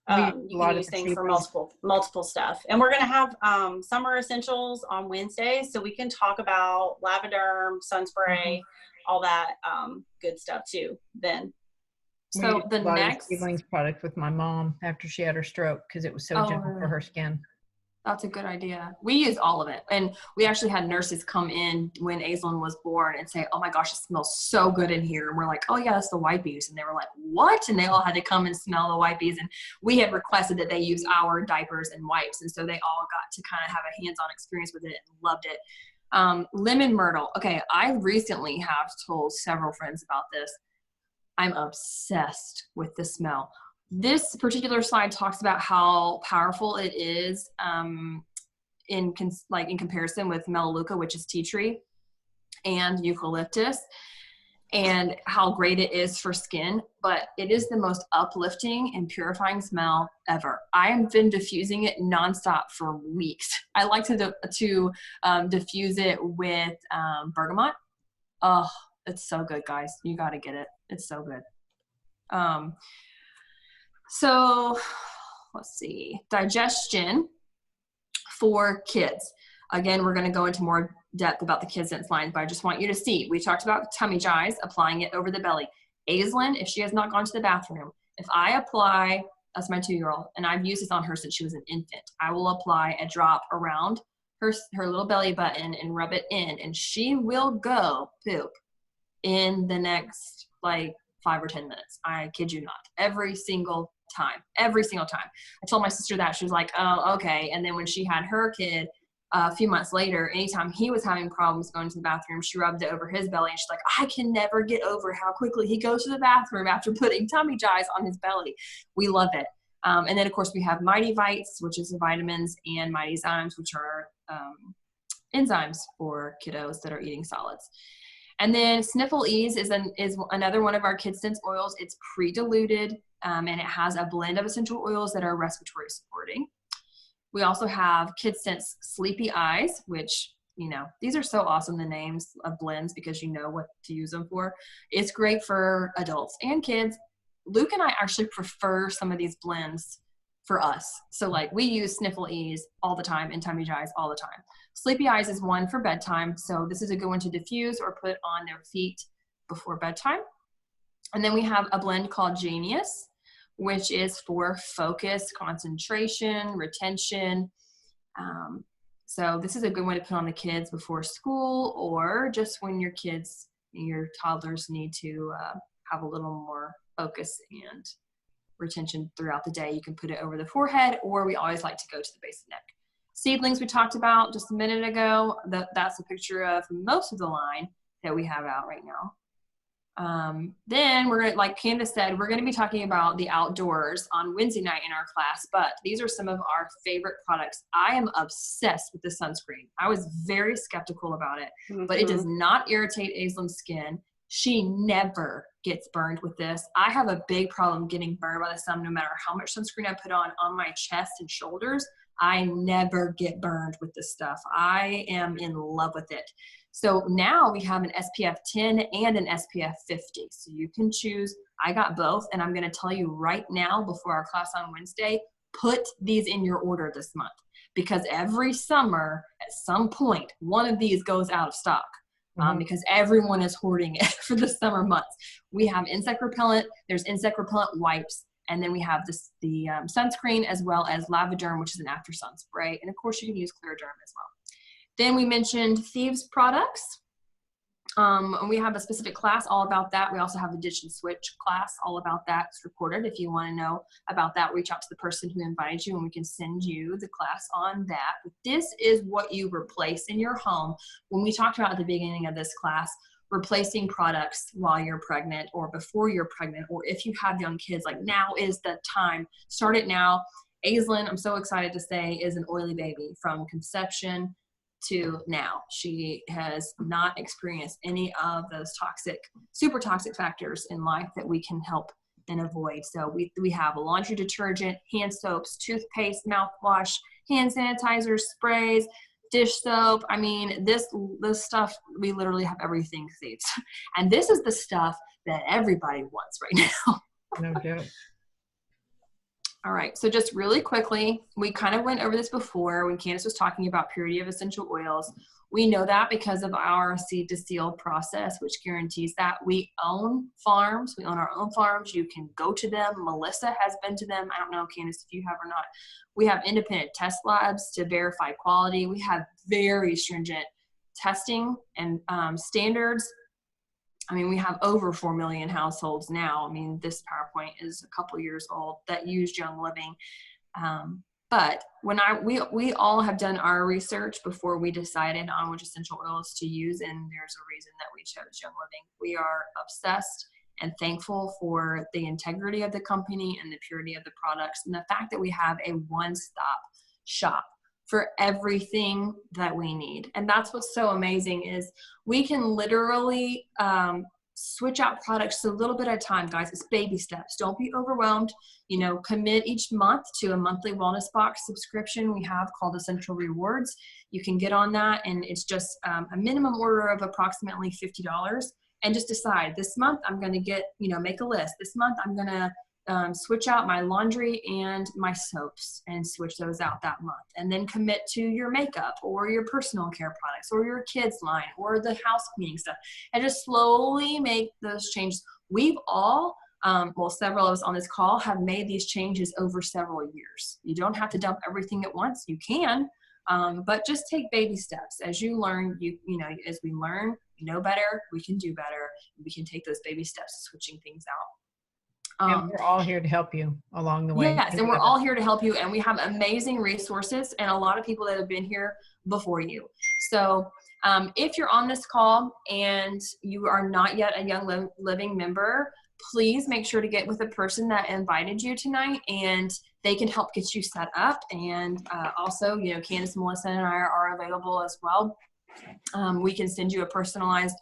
you can use things for multiple stuff. And we're going to have summer essentials on Wednesday, so we can talk about Lavaderm, sun spray, all that good stuff too then. So the next seedlings product with my mom after she had her stroke because it was so gentle for her skin. That's a good idea. We use all of it. And we actually had nurses come in when Aislinn was born and say, oh my gosh, it smells so good in here. And we're like, oh yeah, that's the wipies. And they were like, what? And they all had to come and smell the wipies. And we had requested that they use our diapers and wipes. And so they all got to kind of have a hands-on experience with it and loved it. Lemon myrtle. Okay, I recently have told several friends about this. I'm obsessed with the smell. This particular slide talks about how powerful it is in comparison with melaleuca, which is tea tree, and eucalyptus, and how great it is for skin. But it is the most uplifting and purifying smell ever. I have been diffusing it nonstop for weeks. I like to diffuse it with bergamot. Oh, it's so good, guys. You got to get it. It's so good. So let's see, digestion for kids. Again, we're going to go into more depth about the Kids Sense line, but I just want you to see, we talked about tummy jize, applying it over the belly. Aislinn, if she has not gone to the bathroom, if I apply, that's my 2-year-old, and I've used this on her since she was an infant, I will apply a drop around her little belly button and rub it in, and she will go poop in the next like 5 or 10 minutes. I kid you not. Every single time. I told my sister that. She was like, oh, okay. And then when she had her kid a few months later, anytime he was having problems going to the bathroom, she rubbed it over his belly. And she's like, I can never get over how quickly he goes to the bathroom after putting tummy jize on his belly. We love it. And then, of course, we have Mighty Vites, which is vitamins, and Mighty Zymes, which are enzymes for kiddos that are eating solids. And then Sniffle Ease is another one of our Kids Sense oils. It's pre-diluted, and it has a blend of essential oils that are respiratory supporting. We also have Kids Sense Sleepy Eyes, which, you know, these are so awesome, the names of blends, because you know what to use them for. It's great for adults and kids. Luke and I actually prefer some of these blends for us. So like we use Sniffle Ease all the time and Tummy Jize all the time. Sleepy Eyes is one for bedtime. So this is a good one to diffuse or put on their feet before bedtime. And then we have a blend called Genius, which is for focus, concentration, retention. So this is a good one to put on the kids before school, or just when your toddlers need to have a little more focus and retention throughout the day. You can put it over the forehead, or we always like to go to the base of the neck. Seedlings we talked about just a minute ago. That's a picture of most of the line that we have out right now. Then we're gonna, like Candace said, we're going to be talking about the outdoors on Wednesday night in our class, but these are some of our favorite products. I am obsessed with the sunscreen. I was very skeptical about it, but it does not irritate Aislinn's skin. She never gets burned with this. I have a big problem getting burned by the sun no matter how much sunscreen I put on my chest and shoulders. I never get burned with this stuff. I am in love with it. So now we have an SPF 10 and an SPF 50. So you can choose. I got both, and I'm going to tell you right now before our class on Wednesday, put these in your order this month, because every summer at some point, one of these goes out of stock. Because everyone is hoarding it for the summer months. We have insect repellent, there's insect repellent wipes, and then we have the sunscreen as well as Lavaderm, which is an after sun spray. And of course you can use Clearaderm as well. Then we mentioned Thieves products. And we have a specific class all about that. We also have a ditch and switch class all about that. It's recorded. If you want to know about that, reach out to the person who invited you and we can send you the class on that. But this is what you replace in your home. When we talked about at the beginning of this class, replacing products while you're pregnant or before you're pregnant, or if you have young kids, like now is the time. Start it now. Aislinn, I'm so excited to say, is an oily baby from conception to now. She has not experienced any of those toxic, super toxic factors in life that we can help and avoid. So we have a laundry detergent, hand soaps, toothpaste, mouthwash, hand sanitizer, sprays, dish soap. I mean, this stuff, we literally have everything saved. And this is the stuff that everybody wants right now. No joke. All right, so just really quickly, we kind of went over this before when Candace was talking about purity of essential oils. We know that because of our seed to seal process, which guarantees that. We own farms. We own our own farms. You can go to them. Melissa has been to them. I don't know, Candace, if you have or not. We have independent test labs to verify quality. We have very stringent testing and standards. I mean, we have over 4 million households now. I mean, this PowerPoint is a couple years old that use Young Living. But when we all have done our research before we decided on which essential oils to use, and there's a reason that we chose Young Living. We are obsessed and thankful for the integrity of the company and the purity of the products and the fact that we have a one-stop shop for everything that we need. And that's what's so amazing is we can literally switch out products a little bit at a time, guys. It's baby steps. Don't be overwhelmed. You know, commit each month to a monthly wellness box subscription we have called Essential Rewards. You can get on that, and it's just a minimum order of approximately $50. And just decide, this month I'm going to get, make a list. This month I'm going to switch out my laundry and my soaps and switch those out that month, and then commit to your makeup or your personal care products or your kids line or the house cleaning stuff, and just slowly make those changes. We've all, several of us on this call have made these changes over several years. You don't have to dump everything at once. You can, but just take baby steps. As you learn, as we learn, we know better, we can do better. We can take those baby steps, switching things out. And we're all here to help you along the way. Yes, and we're all here to help you, and we have amazing resources and a lot of people that have been here before you. So if you're on this call and you are not yet a Young Living member, please make sure to get with the person that invited you tonight, and they can help get you set up. And also, Candace, Melissa, and I are available as well. We can send you a personalized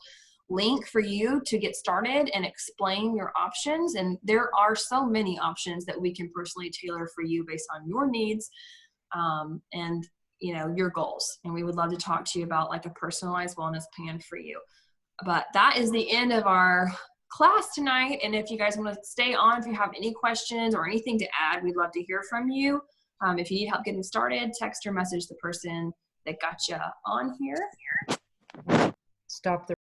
link for you to get started and explain your options. And there are so many options that we can personally tailor for you based on your needs and your goals. And we would love to talk to you about like a personalized wellness plan for you. But that is the end of our class tonight. And if you guys want to stay on, if you have any questions or anything to add, we'd love to hear from you. If you need help getting started, text or message the person that got you on here. Stop the